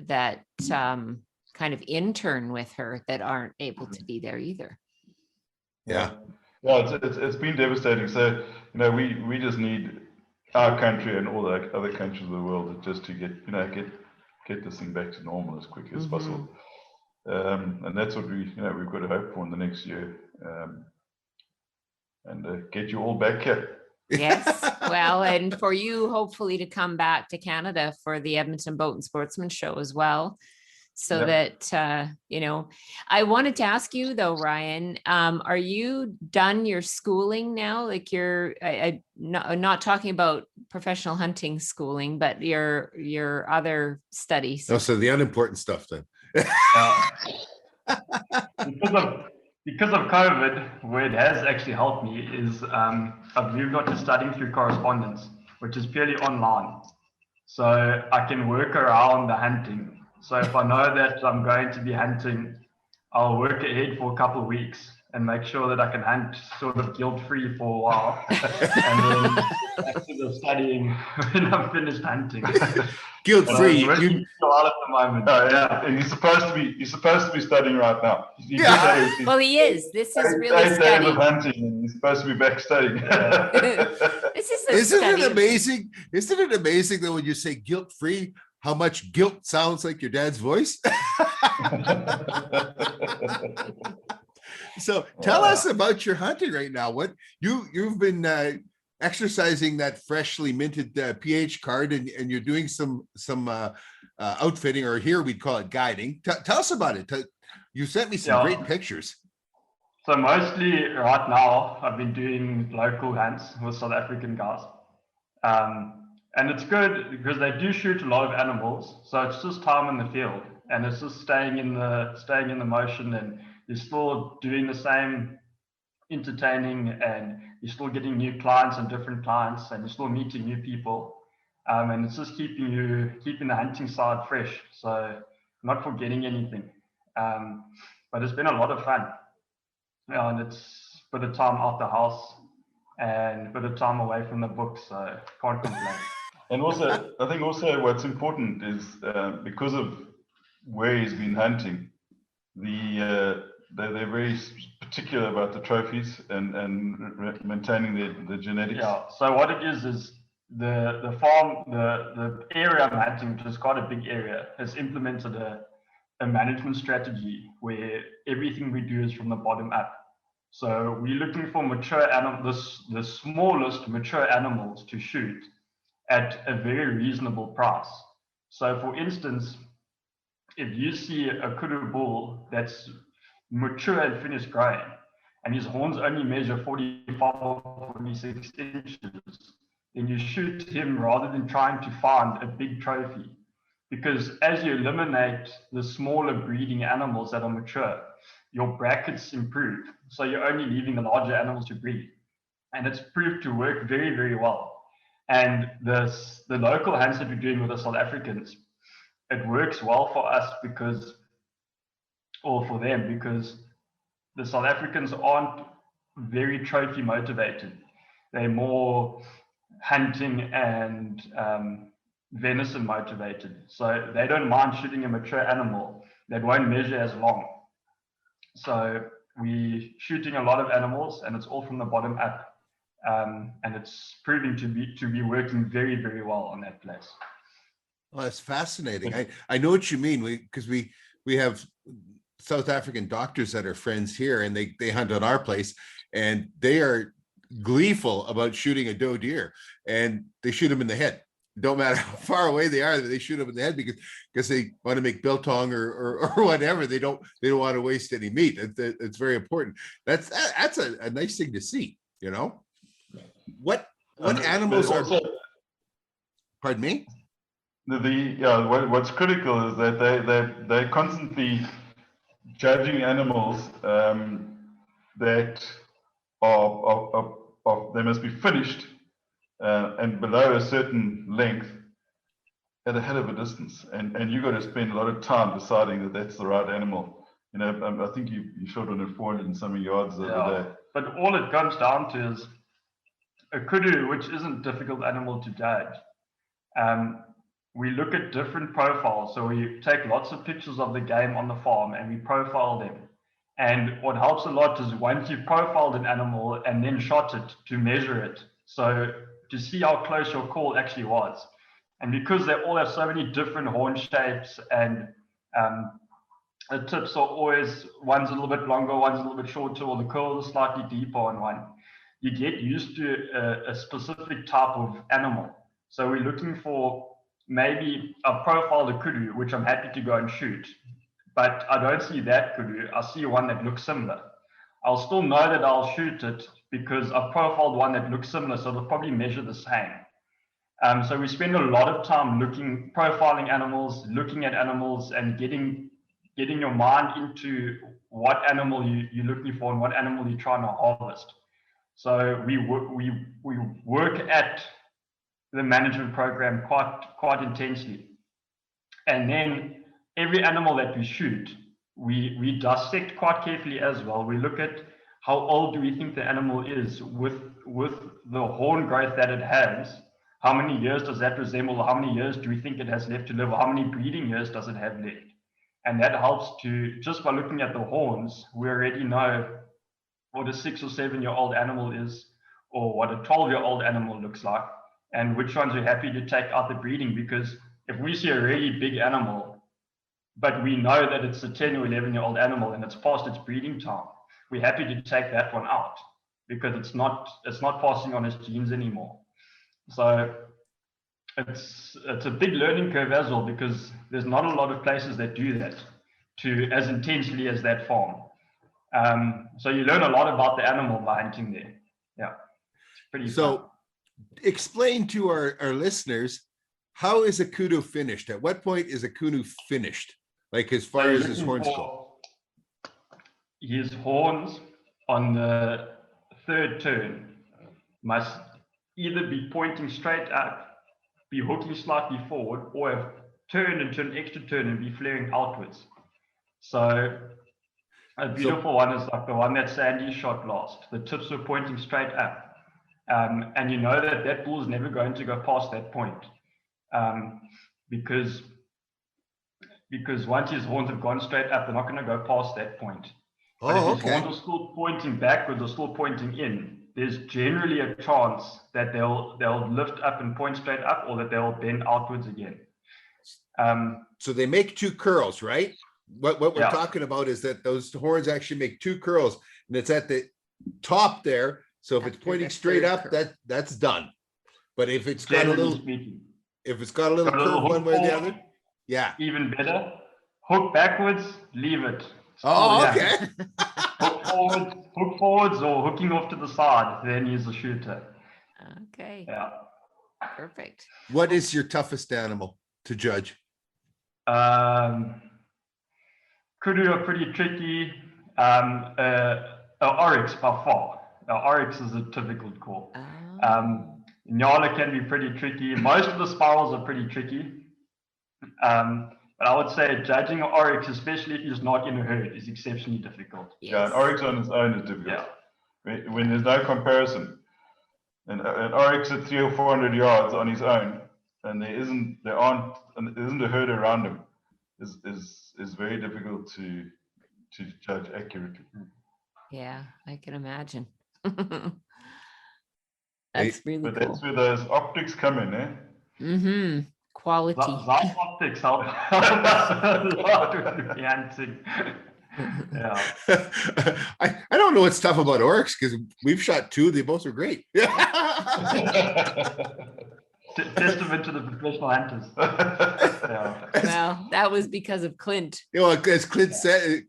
that kind of intern with her that aren't able to be there either. Yeah. It's been devastating. So we just need our country and all the other countries of the world just to get this thing back to normal as quickly as possible. And that's what we've got to hope for in the next year. And get you all back here. Yes. Well, and for you, hopefully, to come back to Canada for the Edmonton Boat and Sportsman Show as well. So that, I wanted to ask you though, Ryan, are you done your schooling now? Like I'm not talking about professional hunting schooling, but your other studies. Oh, so the unimportant stuff then. Because of COVID, where it has actually helped me is I've moved on to studying through correspondence, which is purely online. So I can work around the hunting. So if I know that I'm going to be hunting, I'll work ahead for a couple of weeks and make sure that I can hunt sort of guilt-free for a while. And then after studying, when I'm finished hunting. Guilt-free. At the moment. Oh, yeah, and you're supposed to be studying right now. Well, he is. This is really 8 days studying. of hunting, and you're supposed to be back studying. Isn't it amazing? Isn't it amazing that when you say guilt-free, how much guilt sounds like your dad's voice? So tell us about your hunting right now. What you've been exercising that freshly minted PH card, and you're doing some outfitting, or here we'd call it guiding. Tell us about it. You sent me some great pictures. So mostly right now, I've been doing local hunts with South African guys. And it's good because they do shoot a lot of animals. So it's just time in the field, and it's just staying in the motion, and you're still doing the same entertaining, and you're still getting new clients and different clients, and you're still meeting new people. And it's just keeping the hunting side fresh. So not forgetting anything. But it's been a lot of fun. And it's a bit of time out the house and a bit of time away from the books, so can't complain. And also, I think what's important is because of where he's been hunting, they're very particular about the trophies and maintaining the genetics. Yeah. So what it is the farm, the area I'm hunting, which is quite a big area, has implemented a management strategy where everything we do is from the bottom up. So we're looking for mature animals, the smallest mature animals to shoot at a very reasonable price. So for instance, if you see a kudu bull that's mature and finished growing, and his horns only measure 45 or 46 inches, then you shoot him rather than trying to find a big trophy. Because as you eliminate the smaller breeding animals that are mature, your brackets improve. So you're only leaving the larger animals to breed. And it's proved to work very, very well. And the local hunts that we're doing with the South Africans, it works well for us because, or for them, because the South Africans aren't very trophy motivated. They're more hunting and venison motivated. So they don't mind shooting a mature animal that won't measure as long. So we're shooting a lot of animals, and it's all from the bottom up. And it's proving to be working very, very well on that place. Well, that's fascinating. I know what you mean. Because we have South African doctors that are friends here, and they hunt on our place, and they are gleeful about shooting a doe deer, and they shoot them in the head. Don't matter how far away they are, they shoot them in the head because they want to make biltong or whatever. They don't want to waste any meat. It's very important. That's a nice thing to see. You know, what animals are? Pardon me. What's critical is that they're constantly judging animals that are they must be finished and below a certain length at a hell of a distance, and you got to spend a lot of time deciding that that's the right animal. You know, I think you shot on at 400 and something yards the other day. But all it comes down to is a kudu, which isn't a difficult animal to judge. We look at different profiles. So we take lots of pictures of the game on the farm and we profile them. And what helps a lot is once you've profiled an animal and then shot it, to measure it. So to see how close your call actually was. And because they all have so many different horn shapes, and the tips are always, one's a little bit longer, one's a little bit shorter, or the curls are slightly deeper on one, you get used to a specific type of animal. So we're looking for maybe a profile of kudu, which I'm happy to go and shoot, but I don't see that kudu. I see one that looks similar. I'll still know that I'll shoot it because I've profiled one that looks similar, so it'll probably measure the same. So we spend a lot of time profiling animals, looking at animals, and getting your mind into what animal you're looking for and what animal you're trying to harvest. So we work at the management program quite intensely. And then every animal that we shoot, we dissect quite carefully as well. We look at how old do we think the animal is with the horn growth that it has. How many years does that resemble? How many years do we think it has left to live? How many breeding years does it have left? And that helps to, just by looking at the horns, we already know what a 6 or 7 year old animal is, or what a 12-year-old animal looks like, and which ones we're happy to take out the breeding. Because if we see a really big animal, but we know that it's a 10 or 11-year-old animal and it's past its breeding time, we're happy to take that one out because it's not passing on its genes anymore. So it's a big learning curve as well, because there's not a lot of places that do that as intensely as that farm. So you learn a lot about the animal by hunting there. Yeah, it's pretty fun. Explain to our listeners, how is a kudu finished? At what point is a kudu finished? Like as far as his horns go? His horns on the third turn must either be pointing straight up, be hooking slightly forward, or have turned into an extra turn and be flaring outwards. So a beautiful one is like the one that Sandi shot last. The tips were pointing straight up. And you know that bull is never going to go past that point. Because once his horns have gone straight up, they're not going to go past that point. But if his horns are still pointing backwards or still pointing in, there's generally a chance that they'll lift up and point straight up, or that they'll bend outwards again. So they make two curls, right? What we're talking about is that those horns actually make two curls, and it's at the top there. So if it's After pointing the straight third up, curve. that's done. But if it's got a Generally little, speaking. if it's got a little Got a little curve one hook way or the forward, other, yeah. even better. Hook backwards, leave it. Still Oh, young. okay. Hook forwards or hooking off to the side, then use a shooter. Okay, Yeah. perfect. What is your toughest animal to judge? Kudu are pretty tricky. Oryx by far. Oryx is a difficult call. Nyala can be pretty tricky. Most of the spirals are pretty tricky. But I would say judging an Oryx, especially if he's not in a herd, is exceptionally difficult. Yeah, an Yes. oryx on its own is difficult. Yeah. When there's no comparison. An oryx at 300 or 400 yards on his own, and there isn't a herd around him, is very difficult to judge accurately. Yeah, I can imagine. That's really But cool. that's where those optics come in, eh? Mm-hmm. Quality. Zeiss optics help a lot with the hunting. Yeah. I don't know what's tough about oryx because we've shot two. They both are great. Testament to the professional hunters. Yeah. Well, that was because of Clint. You know, as Clint said,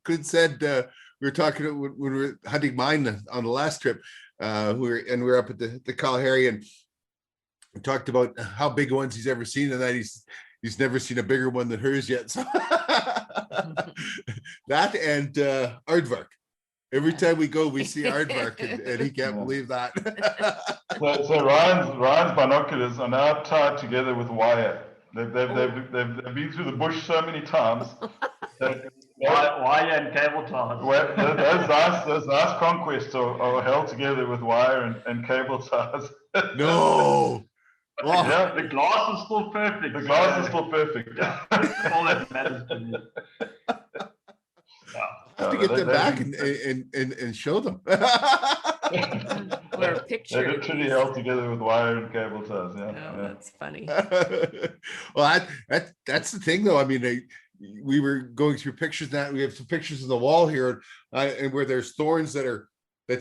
we were talking when we were hunting mine on the last trip. We were up at the Kalahari and we talked about how big ones he's ever seen, and that he's never seen a bigger one than hers yet. So that and aardvark. Every time we go, we see aardvark, and he can't believe that. So Ryan's binoculars are now tied together with wire. They've been through the bush so many times. Wire and cable ties. Those nice conquests are held together with wire and cable ties. No. Well, Yeah, The glass is still perfect. the glass is still perfect. Yeah, that's all that matters to me. I have to get them back and show them. Or a picture. They're at literally least. held together with wire and cable ties. Oh, Yeah. that's funny. Well, that's the thing, though. I mean, we were going through pictures that we have some pictures of the wall here, and where there's thorns that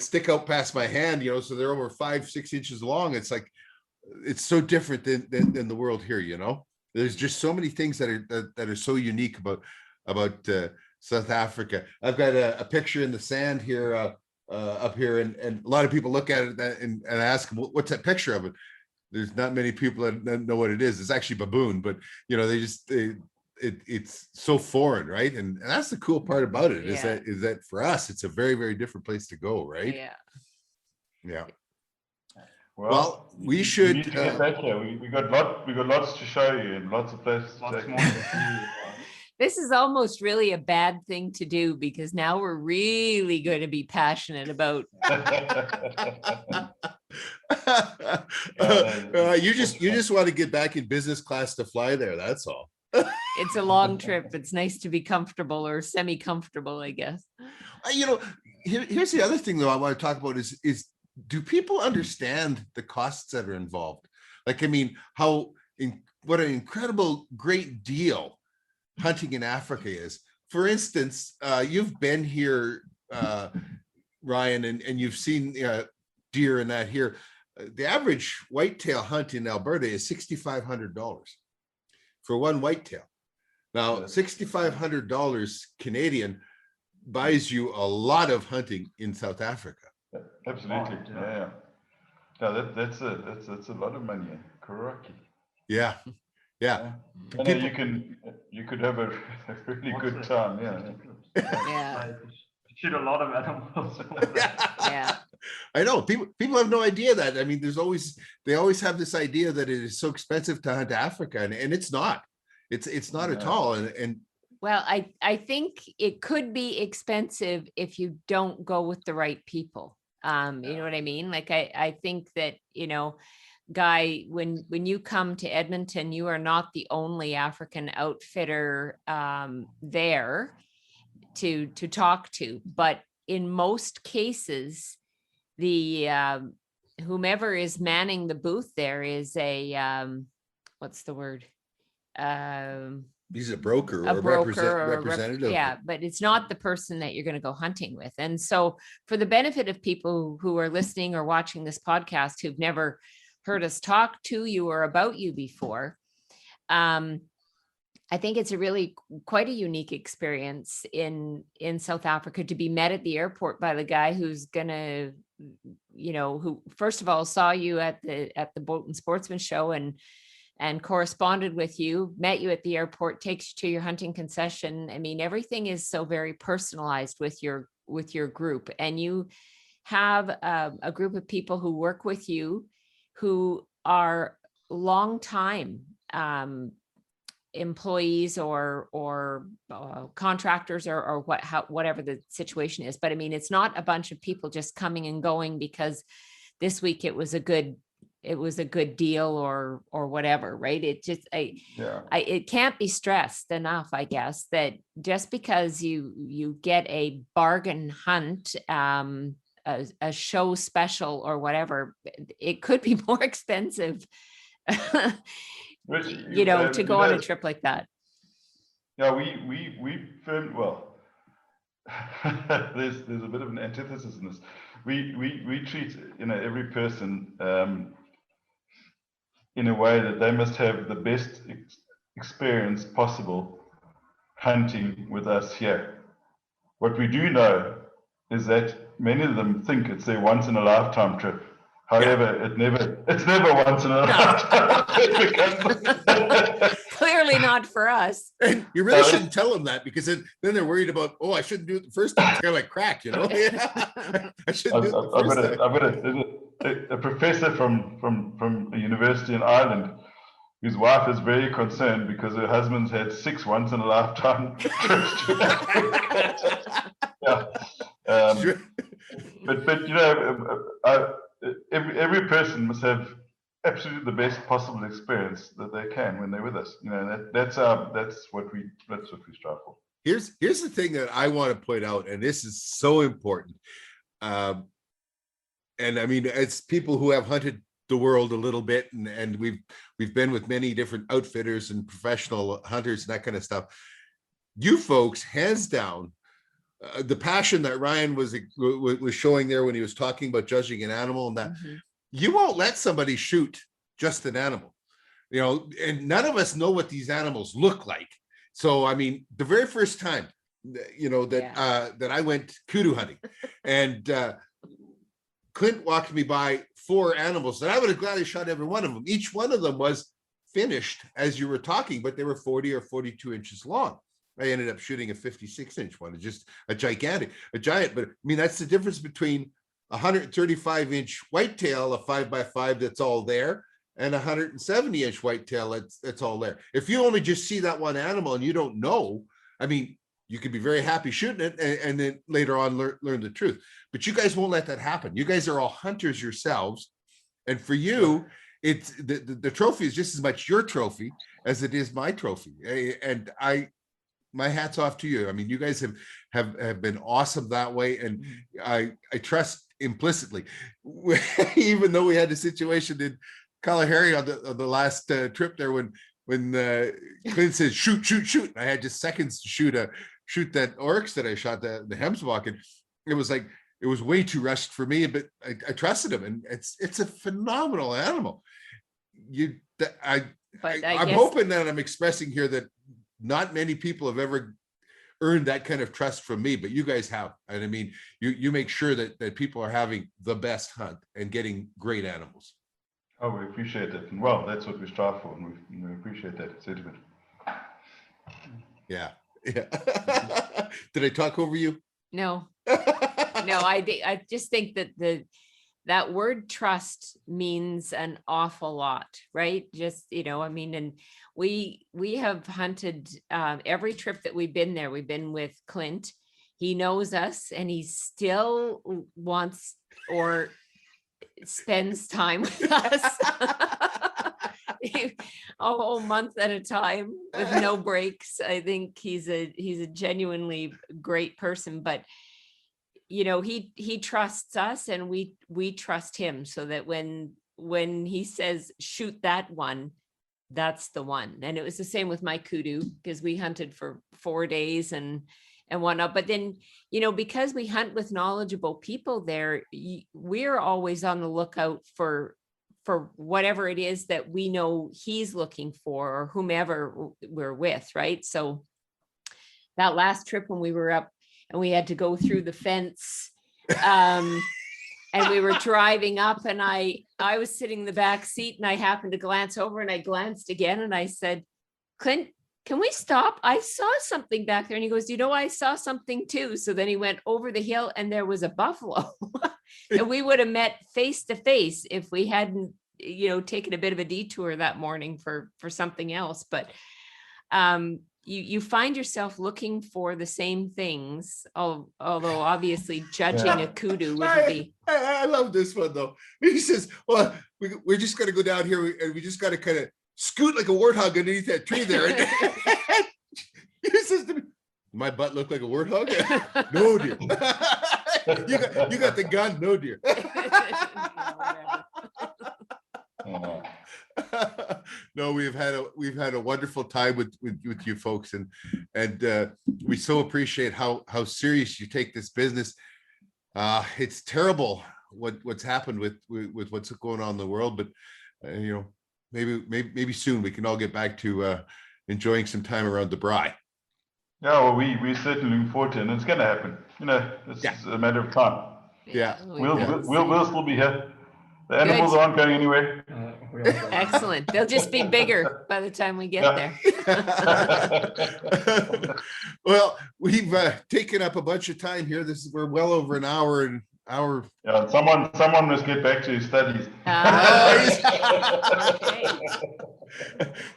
stick out past my hand. You know, so they're over 5-6 inches long. It's like it's so different than the world here. You know, there's just so many things that are so unique about South Africa. I've got a picture in the sand here. Up here, and a lot of people look at it and ask, what's that picture of it? There's not many people that know what it is. It's actually baboon, but you know, it's so foreign, right? And that's the cool part about it, is that for us, it's a very, very different place to go, right? Yeah. Well, we should need to get back here. We got lots to show you and lots of places to Lots take more you. to see. This is almost really a bad thing to do because now we're really going to be passionate about. You just want to get back in business class to fly there. That's all. It's a long trip. It's nice to be comfortable or semi-comfortable, I guess. You know, here's the other thing though I want to talk about is do people understand the costs that are involved? Like, I mean, what an incredible great deal hunting in Africa is. For instance, you've been here, Ryan, and you've seen deer and that here. The average whitetail hunt in Alberta is $6,500 for one whitetail. Now, $6,500 Canadian buys you a lot of hunting in South Africa. Absolutely, yeah. No, that's a lot of money, correct? Yeah. I know you could have a really good time, Yeah. Shoot a lot of animals. Yeah. I know people have no idea that. I mean, they always have this idea that it is so expensive to hunt Africa, and it's not. It's not at all. And Well, I think it could be expensive if you don't go with the right people. You know what I mean? Like I think that, you know, Guy, when you come to Edmonton, you are not the only African outfitter there to talk to, but in most cases, the whomever is manning the booth there is a what's the word? He's a broker a or broker or representative. yeah, but it's not the person that you're going to go hunting with. And so for the benefit of people who are listening or watching this podcast who've never heard us talk to you or about you before, I think it's a really quite a unique experience in South Africa to be met at the airport by the guy who's gonna, who first of all saw you at the Boat and Sportsman show and corresponded with you, met you at the airport, takes you to your hunting concession. I mean, everything is so very personalized with your group, and you have a group of people who work with you who are long time employees or contractors or whatever the situation is. But I mean, it's not a bunch of people just coming and going because this week it was a good deal or whatever, right? It just it can't be stressed enough, I guess, that just because you get a bargain hunt, a show special or whatever, it could be more expensive to go on a trip like that. Yeah, we firm, well, there's a bit of an antithesis in this. We treat every person in a way that they must have the best experience possible hunting with us here. What we do know is that many of them think it's their once in a lifetime trip. However, it's never once in a lifetime. Clearly not for us. And you really shouldn't tell them that, because then they're worried about, oh, I shouldn't do it the first time. It's kind of like crack, I shouldn't do it the first time. I've got a professor from a university in Ireland whose wife is very concerned because her husband's had 6 once in a lifetime trips to Africa. Yeah. Sure. But every person must have absolutely the best possible experience that they can when they're with us. That's what we strive for. Here's the thing that I want to point out, and this is so important. And I mean, it's people who have hunted the world a little bit, and we've been with many different outfitters and professional hunters and that kind of stuff. You folks, hands down, the passion that Ryan was showing there when he was talking about judging an animal, and that you won't let somebody shoot just an animal, and none of us know what these animals look like. So, I mean, the very first time, that I went kudu hunting, and Clint walked me by 4 animals that I would have gladly shot every one of them. Each one of them was finished as you were talking, but they were 40 or 42 inches long. I ended up shooting a 56-inch one, just a giant. But I mean, that's the difference between a 135-inch whitetail, a 5x5 that's all there, and a 170-inch whitetail that's all there. If you only just see that one animal and you don't know, I mean, you could be very happy shooting it and then later on learn the truth. But you guys won't let that happen. You guys are all hunters yourselves, and for you, it's the trophy is just as much your trophy as it is my trophy. And my hat's off to you. I mean, you guys have been awesome that way, and I trust implicitly. Even though we had a situation in Kalahari on the last trip there, when Clint says shoot, I had just seconds to shoot that oryx that I shot, the Hemsbach, and it was way too rushed for me, but I trusted him, and it's a phenomenal animal. I'm hoping that I'm expressing here that not many people have ever earned that kind of trust from me, but you guys have. And I mean, you make sure that people are having the best hunt and getting great animals. Oh, we appreciate it. And well, that's what we strive for, and we appreciate that sentiment. Yeah. Did I talk over you? No. I just think that that word trust means an awful lot, right? Just, I mean, and we have hunted every trip that we've been there. We've been with Clint. He knows us, and he still wants or spends time with us a whole month at a time with no breaks. I think he's a genuinely great person, but he trusts us, and we trust him, so that when he says shoot that one, that's the one. And it was the same with my kudu, because we hunted for 4 days and whatnot. But then, because we hunt with knowledgeable people there, we're always on the lookout for whatever it is that we know he's looking for, or whomever we're with, right? So that last trip when we were up and we had to go through the fence, and we were driving up, and I was sitting in the back seat, and I happened to glance over, and I glanced again, and I said, Clint, can we stop? I saw something back there. And he goes, I saw something too. So then he went over the hill, and there was a buffalo. And we would have met face to face if we hadn't, taken a bit of a detour that morning for something else. But you find yourself looking for the same things, although obviously judging a kudu would be. I love this one though. He says, well, we're just going to go down here and we just got to kind of scoot like a warthog underneath that tree there. And he says to me, my butt look like a warthog? No, dear. you got the gun? No, dear. No, we've had a wonderful time with you folks, and we so appreciate how serious you take this business. It's terrible what's happened with what's going on in the world, but maybe soon we can all get back to enjoying some time around the braai. Yeah, well, we certainly look forward to it, and it's going to happen. It's a matter of time. Yeah, we'll still be here. The animals aren't going anywhere. Excellent. They'll just be bigger by the time we get there. Well, we've taken up a bunch of time here. We're well over an hour and hour. Yeah, someone must get back to his studies. Okay.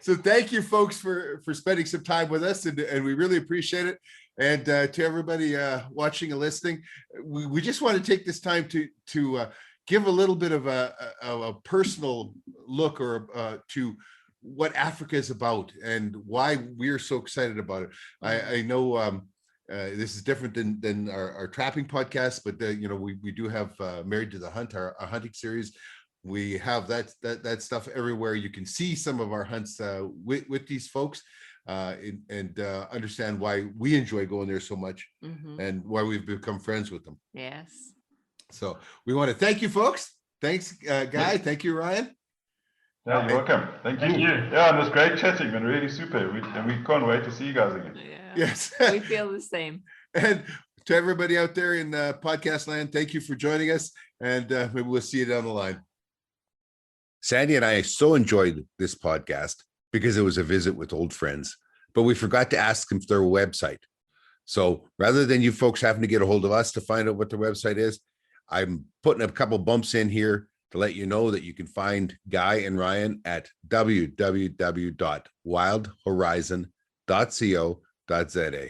So thank you folks for spending some time with us, and we really appreciate it. And to everybody watching and listening, we just want to take this time to give a little bit of a personal look or to what Africa is about and why we're so excited about it. I know this is different than our trapping podcast, but we do have Married to the Hunt, our hunting series. We have that stuff everywhere. You can see some of our hunts with these folks and understand why we enjoy going there so much, and why we've become friends with them. Yes. So we want to thank you folks. Thanks, Guy. Thank you, Ryan. Yeah, you're welcome. Thank you. Yeah, and it was great chatting, man. Really super. We can't wait to see you guys again. Yeah. Yes. We feel the same. And to everybody out there in podcast land, thank you for joining us, and maybe we'll see you down the line. Sandy and I so enjoyed this podcast because it was a visit with old friends, but we forgot to ask them for their website. So rather than you folks having to get a hold of us to find out what their website is, I'm putting a couple bumps in here to let you know that you can find Guy and Ryan at www.wildhorizon.co.za.